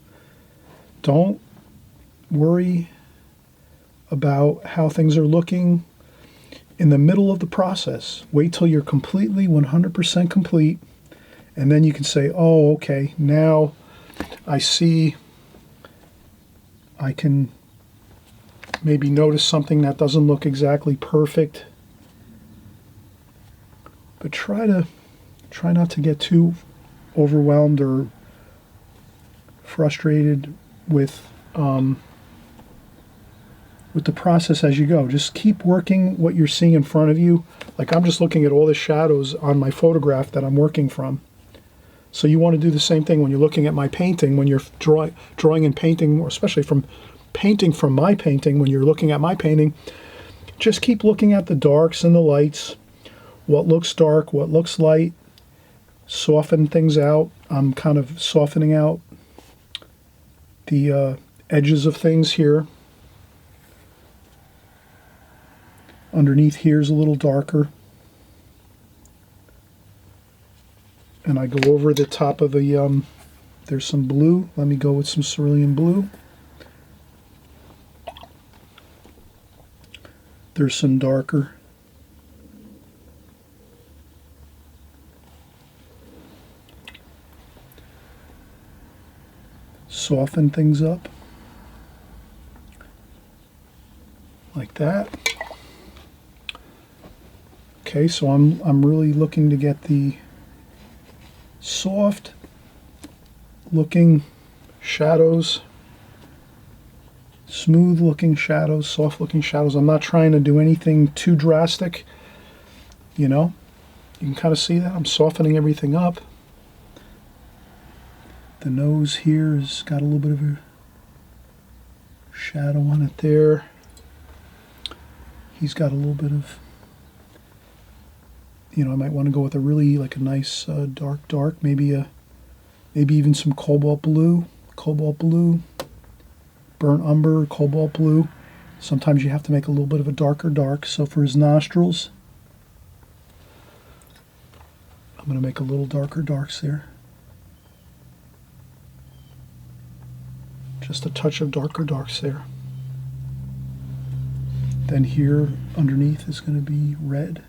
don't worry about how things are looking in the middle of the process. Wait till you're completely 100% complete, and then you can say, oh, okay, now I see, I can maybe notice something that doesn't look exactly perfect But try not to get too overwhelmed or frustrated with the process as you go. Just keep working what you're seeing in front of you. Like I'm just looking at all the shadows on my photograph that I'm working from. So you want to do the same thing when you're looking at my painting, when you're drawing and painting, or especially from painting from my painting, when you're looking at my painting, just keep looking at the darks and the lights, what looks dark, what looks light, soften things out. I'm kind of softening out the edges of things here. Underneath here is a little darker. And I go over the top of the, there's some blue. Let me go with some cerulean blue. There's some darker. Soften things up. Like that. Okay, so I'm really looking to get the soft looking shadows, smooth looking shadows, soft looking shadows. I'm not trying to do anything too drastic, you know. You can kind of see that I'm softening everything up. The nose here has got a little bit of a shadow on it there. He's got a little bit of, you know, I might want to go with a really like a nice dark, maybe even some cobalt blue, burnt umber, cobalt blue. Sometimes you have to make a little bit of a darker dark. So for his nostrils, I'm going to make a little darker darks there. Just a touch of darker darks there. Then here underneath is going to be red.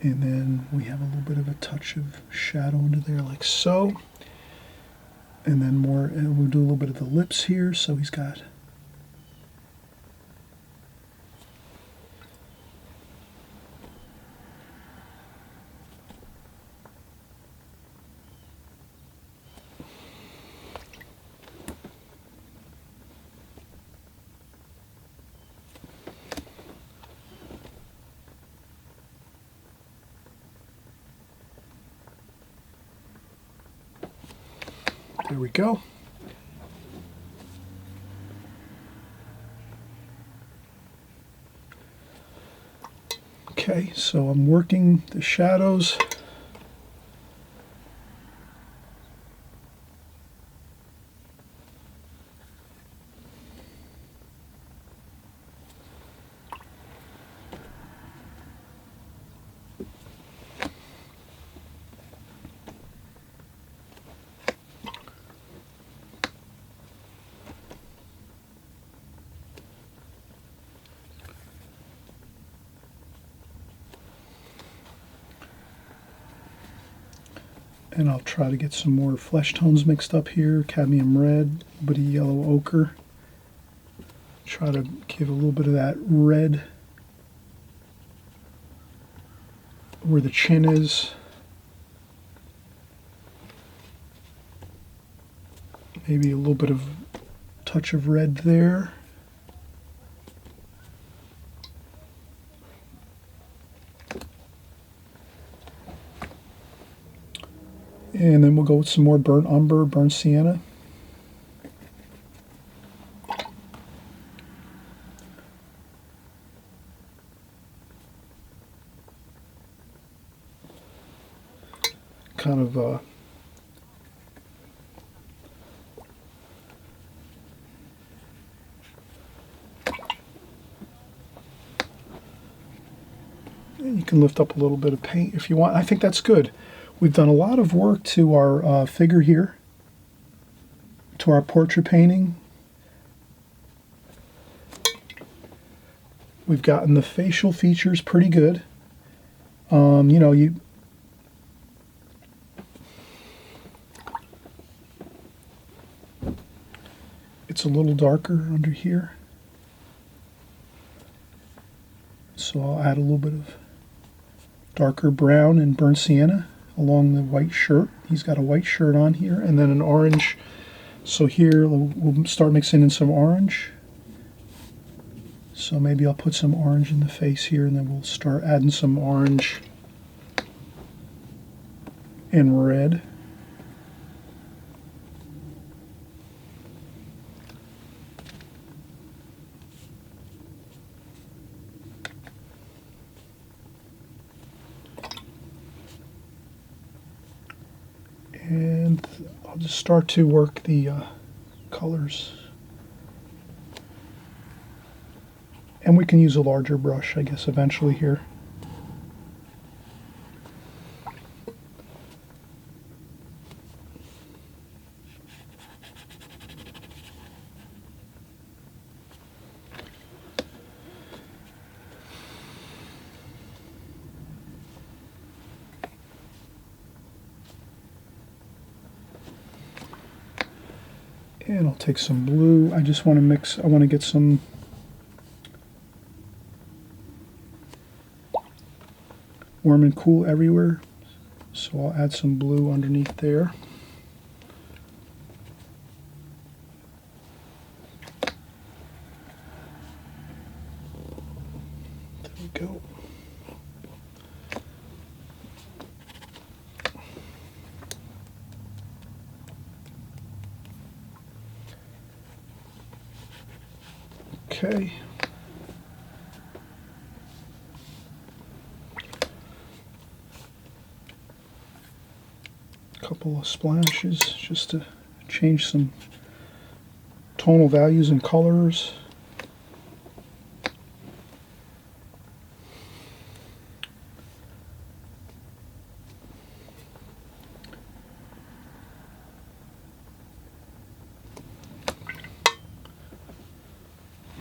And then we have a little bit of a touch of shadow under there like so. And then more, and we'll do a little bit of the lips here. So he's got there we go. Okay, so I'm working the shadows. And I'll try to get some more flesh tones mixed up here. Cadmium red, a bit of yellow ochre. Try to give a little bit of that red where the chin is. Maybe a little bit of touch of red there. And then we'll go with some more burnt umber, burnt sienna. Kind of you can lift up a little bit of paint if you want. I think that's good. We've done a lot of work to our figure here, to our portrait painting. We've gotten the facial features pretty good. You know, it's a little darker under here. So I'll add a little bit of darker brown and burnt sienna along the white shirt. He's got a white shirt on here, and then an orange. So here we'll start mixing in some orange. So maybe I'll put some orange in the face here, and then we'll start adding some orange and red. And I'll just start to work the colors. And we can use a larger brush, I guess, eventually here. And I'll take some blue. I just want to mix, I want to get some warm and cool everywhere. So I'll add some blue underneath there. There we go. Okay. A couple of splashes just to change some tonal values and colors.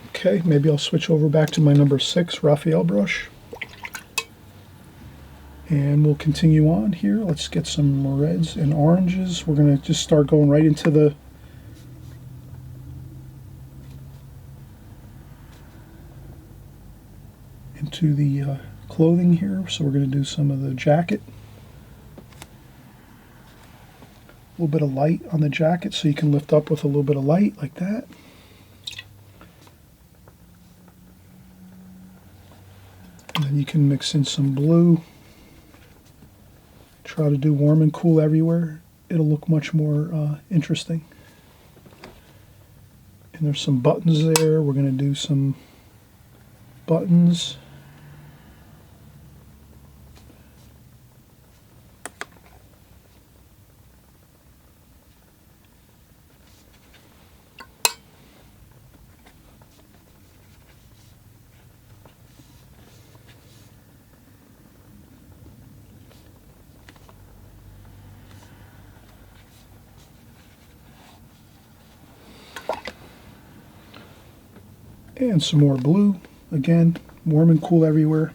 Okay, maybe I'll switch over back to my number 6 Raphael brush. And we'll continue on here. Let's get some reds and oranges. We're going to just start going right into the clothing here. So we're going to do some of the jacket. A little bit of light on the jacket so you can lift up with a little bit of light like that. And then you can mix in some blue. Try to do warm and cool everywhere. It'll look much more interesting. And there's some buttons there. We're going to do some buttons. And some more blue. Again, warm and cool everywhere.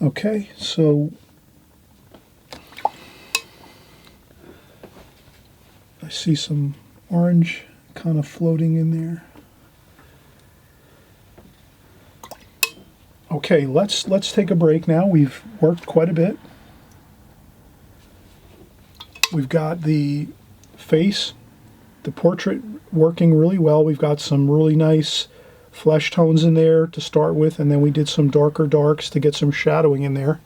Okay, so I see some orange kind of floating in there. Okay, let's take a break now. We've worked quite a bit. We've got the face, the portrait working really well. We've got some really nice flesh tones in there to start with, and then we did some darker darks to get some shadowing in there.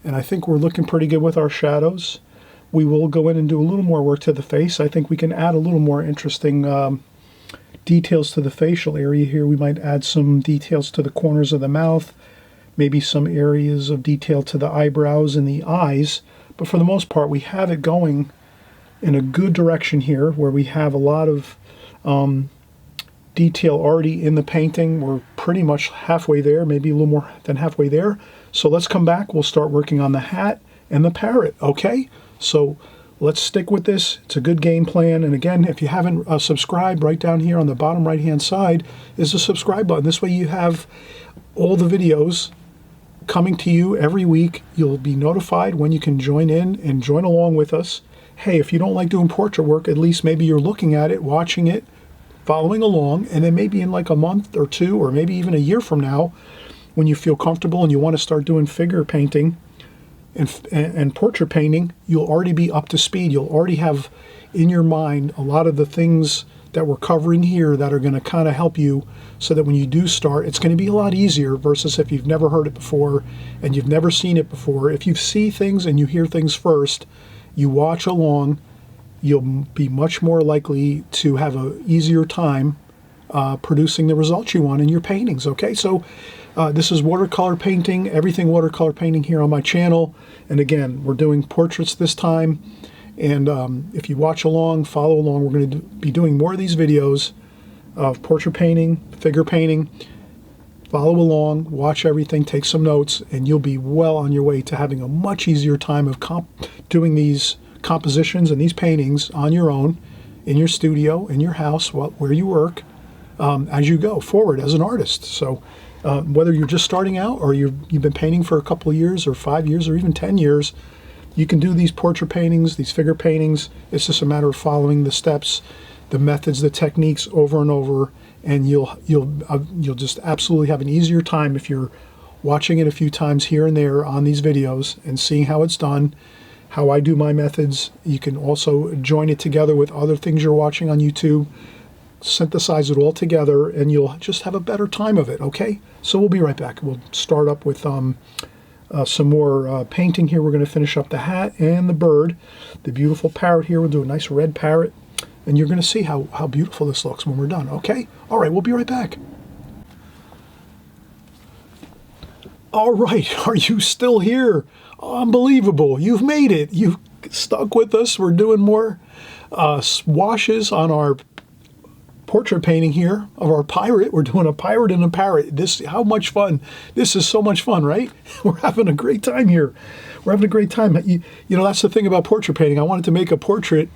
And I think we're looking pretty good with our shadows. We will go in and do a little more work to the face. I think we can add a little more interesting details to the facial area here. We might add some details to the corners of the mouth, maybe some areas of detail to the eyebrows and the eyes. But for the most part, we have it going in a good direction here where we have a lot of detail already in the painting. We're pretty much halfway there, maybe a little more than halfway there. So let's come back. We'll start working on the hat and the parrot, okay? So let's stick with this. It's a good game plan. And again, if you haven't subscribed, right down here on the bottom right-hand side is the subscribe button. This way you have all the videos coming to you every week. You'll be notified when you can join in and join along with us. Hey, if you don't like doing portrait work, at least maybe you're looking at it, watching it, following along, and then maybe in like a month or two, or maybe even a year from now, when you feel comfortable and you want to start doing figure painting and portrait painting, you'll already be up to speed. You'll already have in your mind a lot of the things that we're covering here that are going to kind of help you, so that when you do start, it's going to be a lot easier versus if you've never heard it before and you've never seen it before. If you see things and you hear things first, you watch along, you'll be much more likely to have an easier time producing the results you want in your paintings, okay? So this is watercolor painting, everything watercolor painting here on my channel. And again, we're doing portraits this time. And if you watch along, follow along, we're going to be doing more of these videos of portrait painting, figure painting. Follow along, watch everything, take some notes, and you'll be well on your way to having a much easier time of doing these compositions and these paintings on your own, in your studio, in your house, where you work, as you go forward as an artist. So whether you're just starting out or you've been painting for a couple of years or 5 years or even 10 years, you can do these portrait paintings, these figure paintings. It's just a matter of following the steps, the methods, the techniques over and over, and you'll just absolutely have an easier time if you're watching it a few times here and there on these videos and seeing how it's done, how I do my methods. You can also join it together with other things you're watching on YouTube, synthesize it all together, and you'll just have a better time of it, okay? So we'll be right back. We'll start up with some more painting here. We're going to finish up the hat and the bird, the beautiful parrot here. We'll do a nice red parrot, and you're going to see how beautiful this looks when we're done, okay? All right, we'll be right back. All right, are you still here? Unbelievable, you've made it. You've stuck with us. We're doing more washes on our portrait painting here of our pirate. We're doing a pirate and a parrot. How much fun. This is so much fun, right? We're having a great time here. We're having a great time. You know, that's the thing about portrait painting. I wanted to make a portrait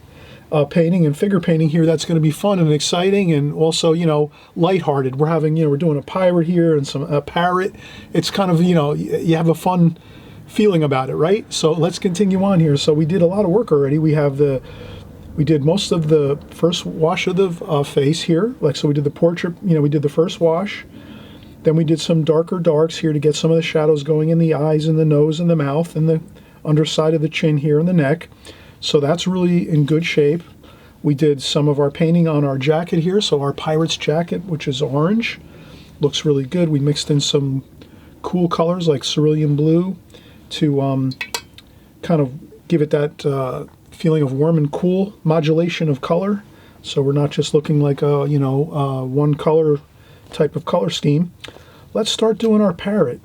painting and figure painting here that's going to be fun and exciting and also, you know, lighthearted. We're having, we're doing a pirate here and a parrot. It's kind of, you have a fun feeling about it, right? So let's continue on here. So we did a lot of work already. We did most of the first wash of the face here. So we did the portrait, we did the first wash. Then we did some darker darks here to get some of the shadows going in the eyes and the nose and the mouth and the underside of the chin here and the neck. So that's really in good shape. We did some of our painting on our jacket here. So our pirate's jacket, which is orange, looks really good. We mixed in some cool colors like cerulean blue to kind of give it that feeling of warm and cool, modulation of color. So we're not just looking like a, one color type of color scheme. Let's start doing our parrot.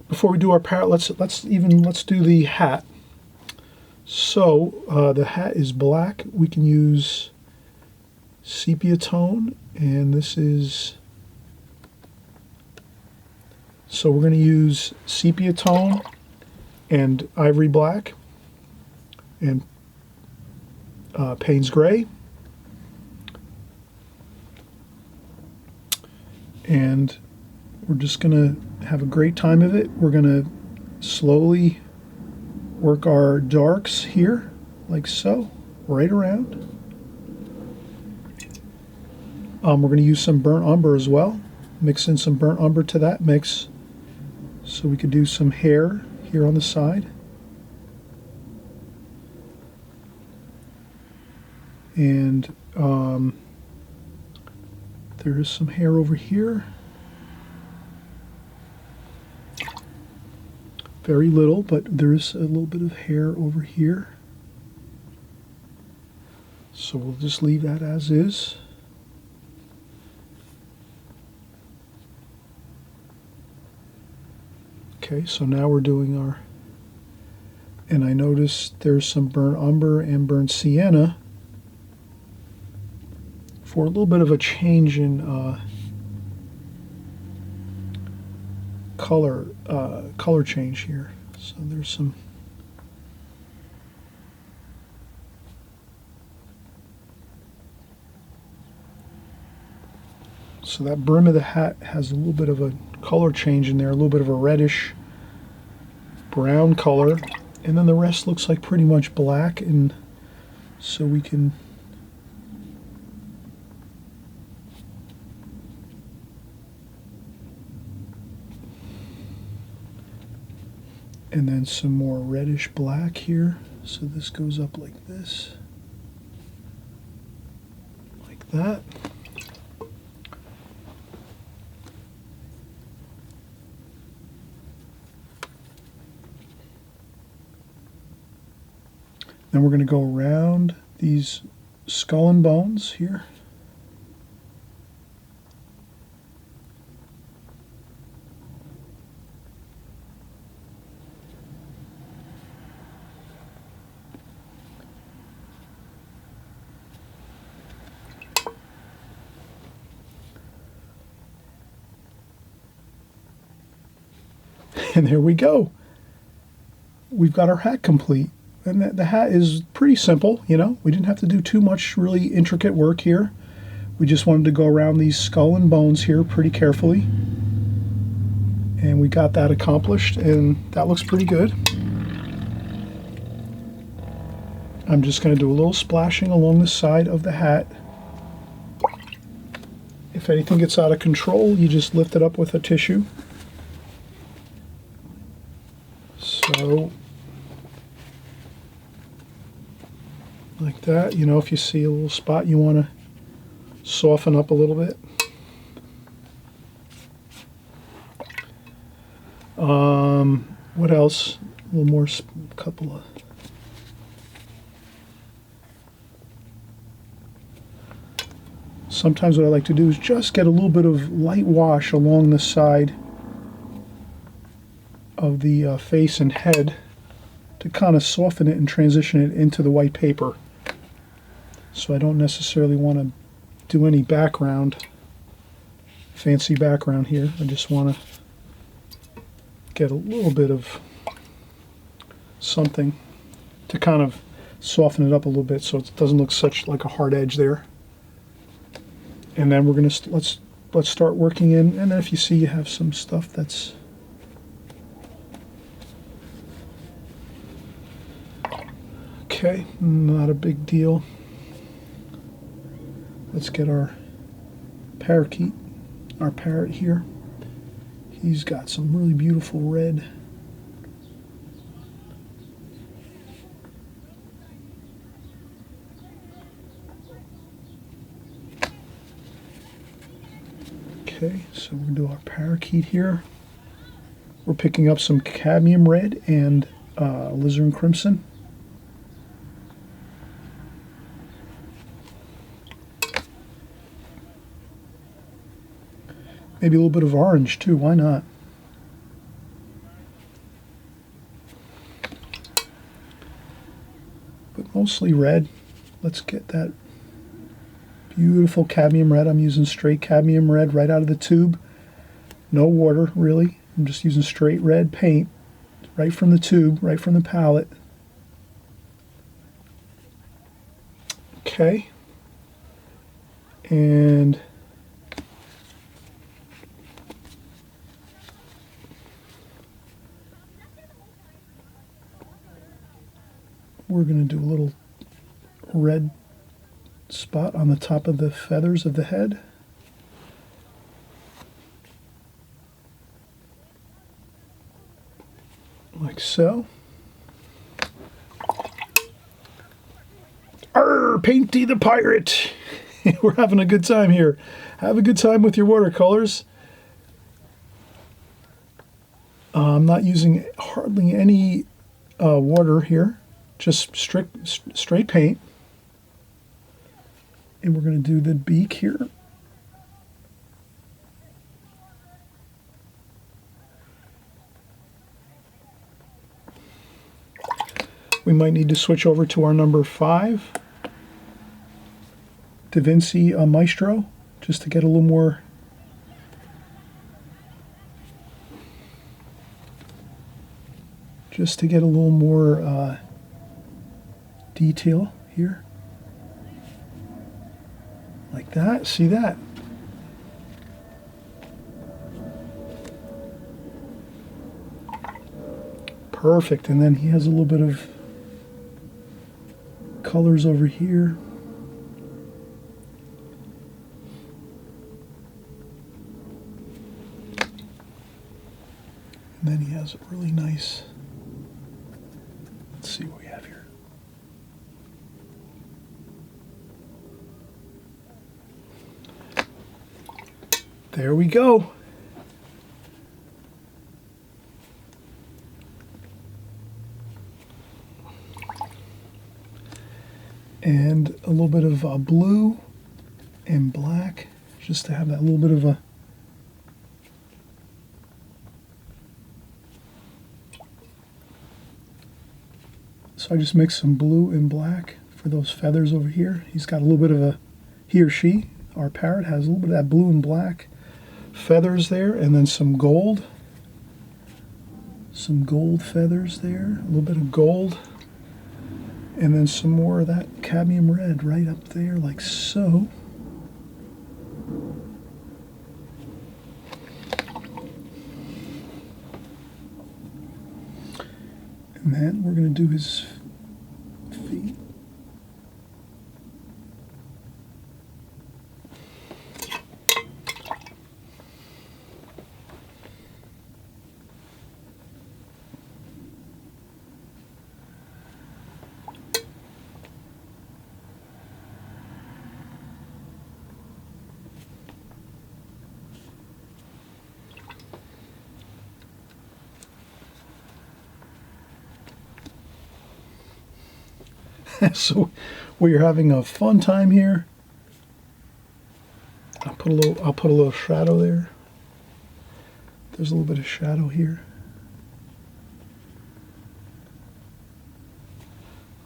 Before we do our parrot, let's do the hat. So the hat is black. We can use sepia tone, and this is, so we're going to use sepia tone and ivory black and Payne's gray, and we're just going to have a great time of it. We're going to slowly work our darks here, like so, right around. We're going to use some burnt umber as well. Mix in some burnt umber to that mix, so we could do some hair here on the side. And there is some hair over here. Very little, but there is a little bit of hair over here. So we'll just leave that as is. Okay, so now we're doing our, and I noticed there's some burnt umber and burnt sienna for a little bit of a change in color change here. So there's some. So that brim of the hat has a little bit of a color change in there, a little bit of a reddish brown color, and then the rest looks like pretty much black. And so we can and then some more reddish black here. So this goes up like this, like that. Then we're going to go around these skull and bones here. And there we go. We've got our hat complete. And the hat is pretty simple, you know. We didn't have to do too much really intricate work here. We just wanted to go around these skull and bones here pretty carefully. And we got that accomplished, and that looks pretty good. I'm just going to do a little splashing along the side of the hat. If anything gets out of control, you just lift it up with a tissue. So like that, you know, if you see a little spot you want to soften up a little bit. What else? A little more, couple of. Sometimes what I like to do is just get a little bit of light wash along the side of the face and head to kind of soften it and transition it into the white paper. So I don't necessarily want to do any fancy background here. I just want to get a little bit of something to kind of soften it up a little bit so it doesn't look such like a hard edge there. And then we're going to let's start working in. And then if you see you have some stuff that's okay, not a big deal. Let's get our parrot here. He's got some really beautiful red. Okay, so we're going to do our parakeet here. We're picking up some cadmium red and alizarin crimson. Maybe a little bit of orange too, why not? But mostly red. Let's get that beautiful cadmium red. I'm using straight cadmium red right out of the tube. No water, really. I'm just using straight red paint right from the tube, right from the palette. Okay. And we're going to do a little red spot on the top of the feathers of the head. Like so. Arr, Painty the Pirate! We're having a good time here. Have a good time with your watercolors. I'm not using hardly any water here. Just straight paint. And we're going to do the beak here. We might need to switch over to our number 5. Da Vinci Maestro, just to get a little more detail here. Like that, see that? Perfect, and then he has a little bit of colors over here. And then he has a really nice, let's see what we have here. There we go. And a little bit of blue and black, just to have that little bit of a so I just mixed some blue and black for those feathers over here. He's got a little bit of a, he or she, our parrot, has a little bit of that blue and black feathers there, and then some gold feathers there, a little bit of gold, and then some more of that cadmium red right up there, like so. And then we're going to do his feet. So we're having a fun time here. I'll put a little shadow there. There's a little bit of shadow here.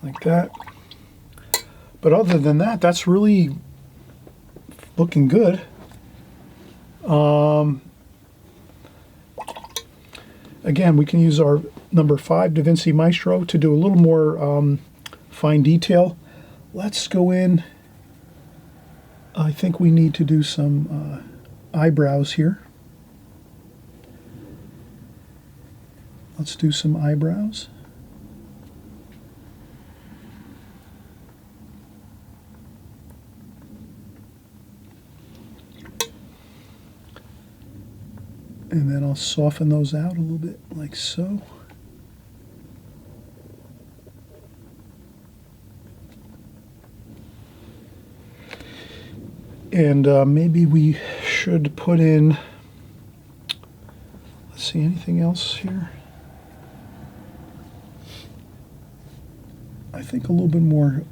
Like that. But other than that, that's really looking good. Again, we can use our number 5 Da Vinci Maestro to do a little more fine detail. Let's go in. I think we need to do some eyebrows here. Let's do some eyebrows. And then I'll soften those out a little bit, like so. And maybe we should put in, let's see, anything else here? I think a little bit more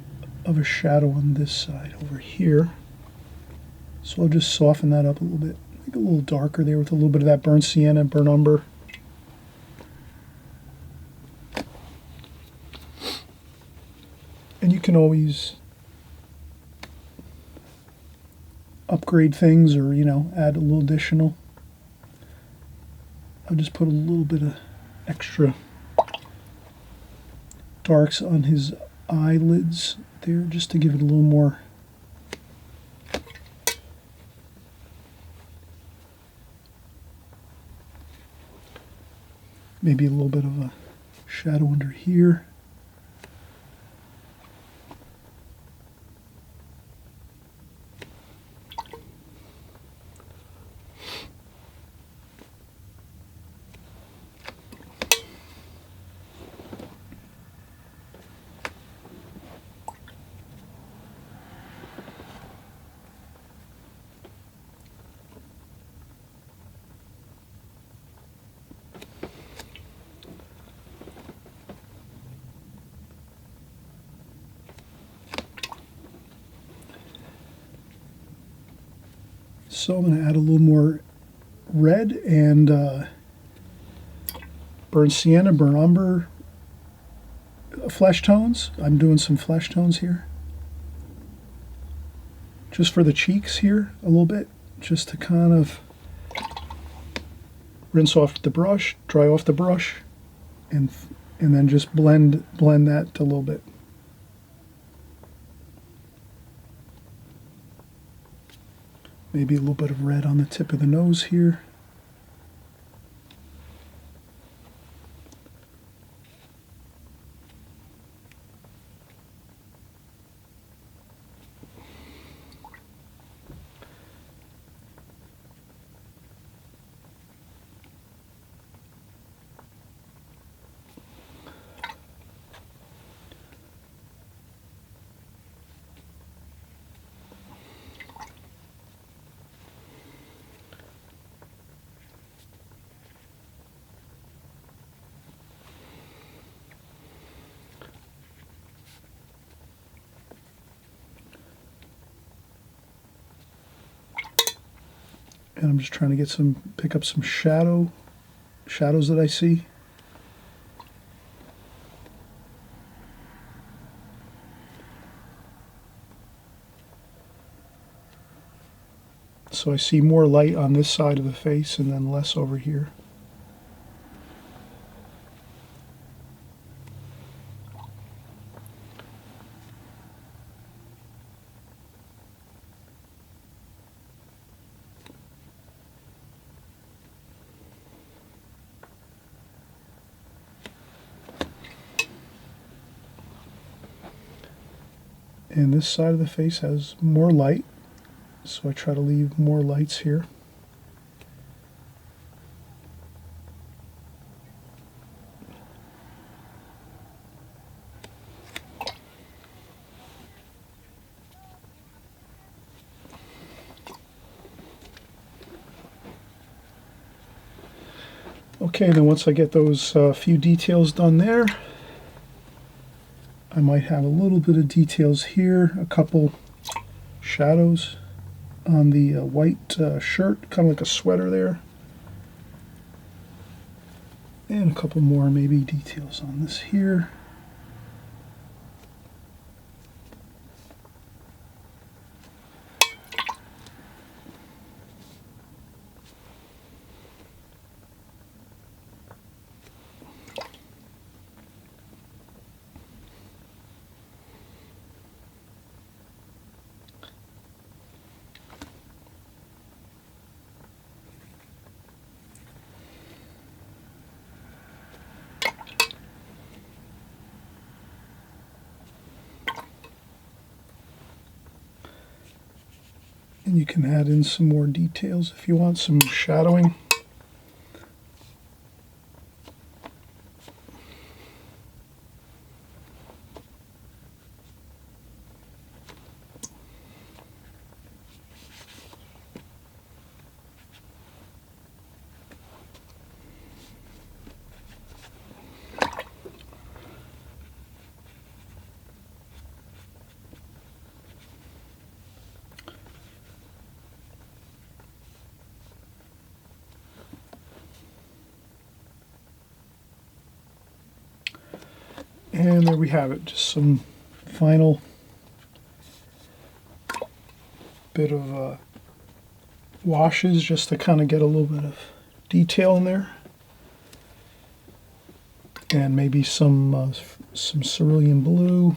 of a shadow on this side over here. So I'll just soften that up a little bit. Make it a little darker there with a little bit of that burnt sienna, burnt umber. And you can always upgrade things, or add a little additional. I'll just put a little bit of extra darks on his eyelids there, just to give it a little more maybe a little bit of a shadow under here. So I'm going to add a little more red and burnt sienna, burnt umber flesh tones. I'm doing some flesh tones here. just for the cheeks here a little bit, just to kind of rinse off the brush, dry off the brush, and then just blend that a little bit. Maybe a little bit of red on the tip of the nose here. And I'm just trying to get pick up some shadows that I see. So I see more light on this side of the face and then less over here. And this side of the face has more light, so I try to leave more lights here. Okay, then once I get those few details done there, I might have a little bit of details here, a couple shadows on the white shirt, kind of like a sweater there. And a couple more maybe details on this here. And you can add in some more details if you want some shadowing. And there we have it, just some final bit of washes just to kind of get a little bit of detail in there. And maybe some cerulean blue.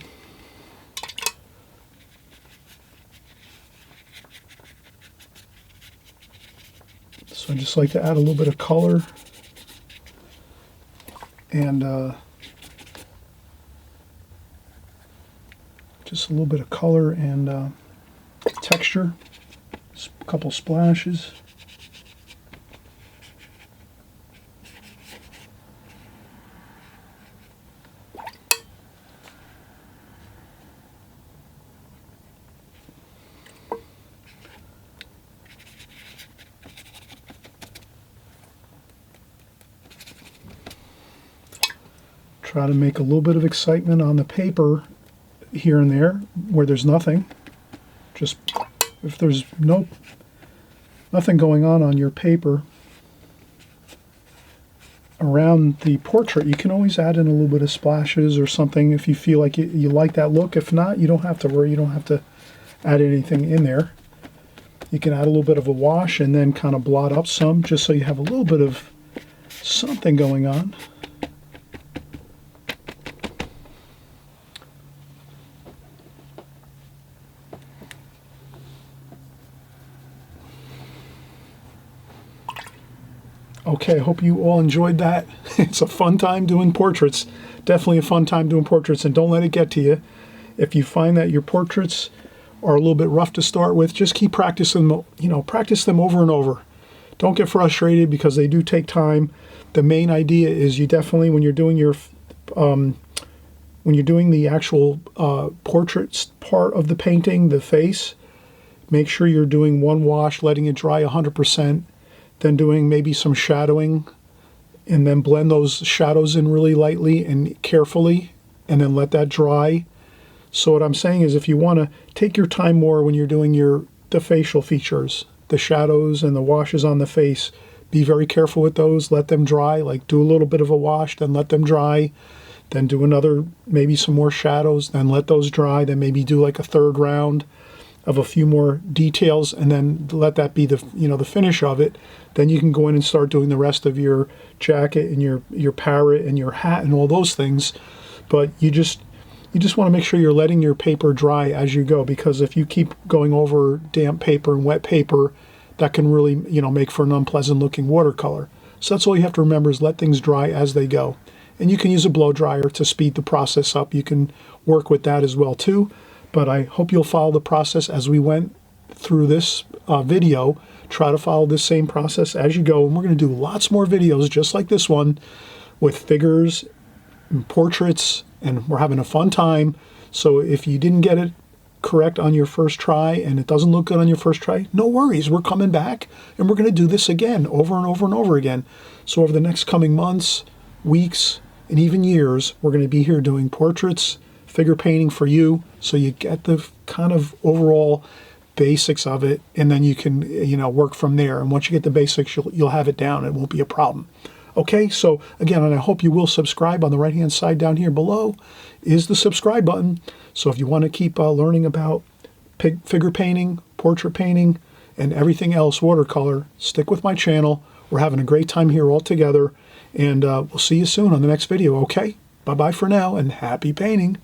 So I just like to add a little bit of color and just a little bit of color and texture, a couple splashes. Try to make a little bit of excitement on the paper here and there where there's nothing. Just if there's nothing going on your paper around the portrait, you can always add in a little bit of splashes or something if you feel like you like that look. If not, you don't have to worry. You don't have to add anything in there. You can add a little bit of a wash and then kind of blot up some, just so you have a little bit of something going on. Okay, I hope you all enjoyed that. It's a fun time doing portraits. Definitely a fun time doing portraits, and don't let it get to you. If you find that your portraits are a little bit rough to start with, just keep practicing them, practice them over and over. Don't get frustrated because they do take time. The main idea is you definitely, when you're doing your, when you're doing the actual portraits part of the painting, the face, make sure you're doing one wash, letting it dry 100%. Then doing maybe some shadowing, and then blend those shadows in really lightly and carefully, and then let that dry. So what I'm saying is, if you want to take your time more when you're doing the facial features, the shadows and the washes on the face, be very careful with those. Let them dry, like do a little bit of a wash, then let them dry, then do another, maybe some more shadows, then let those dry, then maybe do like a third round of a few more details, and then let that be the the finish of it. Then you can go in and start doing the rest of your jacket and your parrot and your hat and all those things. But you just want to make sure you're letting your paper dry as you go, because if you keep going over damp paper and wet paper, that can really make for an unpleasant looking watercolor. So that's all you have to remember, is let things dry as they go. And you can use a blow dryer to speed the process up. You can work with that as well too. But I hope you'll follow the process as we went through this video. Try to follow this same process as you go. And we're going to do lots more videos just like this one with figures and portraits, and we're having a fun time. So if you didn't get it correct on your first try and it doesn't look good on your first try, no worries. We're coming back and we're going to do this again over and over and over again. So over the next coming months, weeks, and even years, we're going to be here doing portraits, figure painting for you, so you get the kind of overall basics of it, and then you can work from there. And once you get the basics, you'll have it down. It won't be a problem. Okay, so again, and I hope you will subscribe. On the right hand side down here below is the subscribe button. So if you want to keep learning about figure painting, portrait painting, and everything else watercolor, stick with my channel. We're having a great time here all together, and we'll see you soon on the next video. Okay, bye bye for now, and happy painting.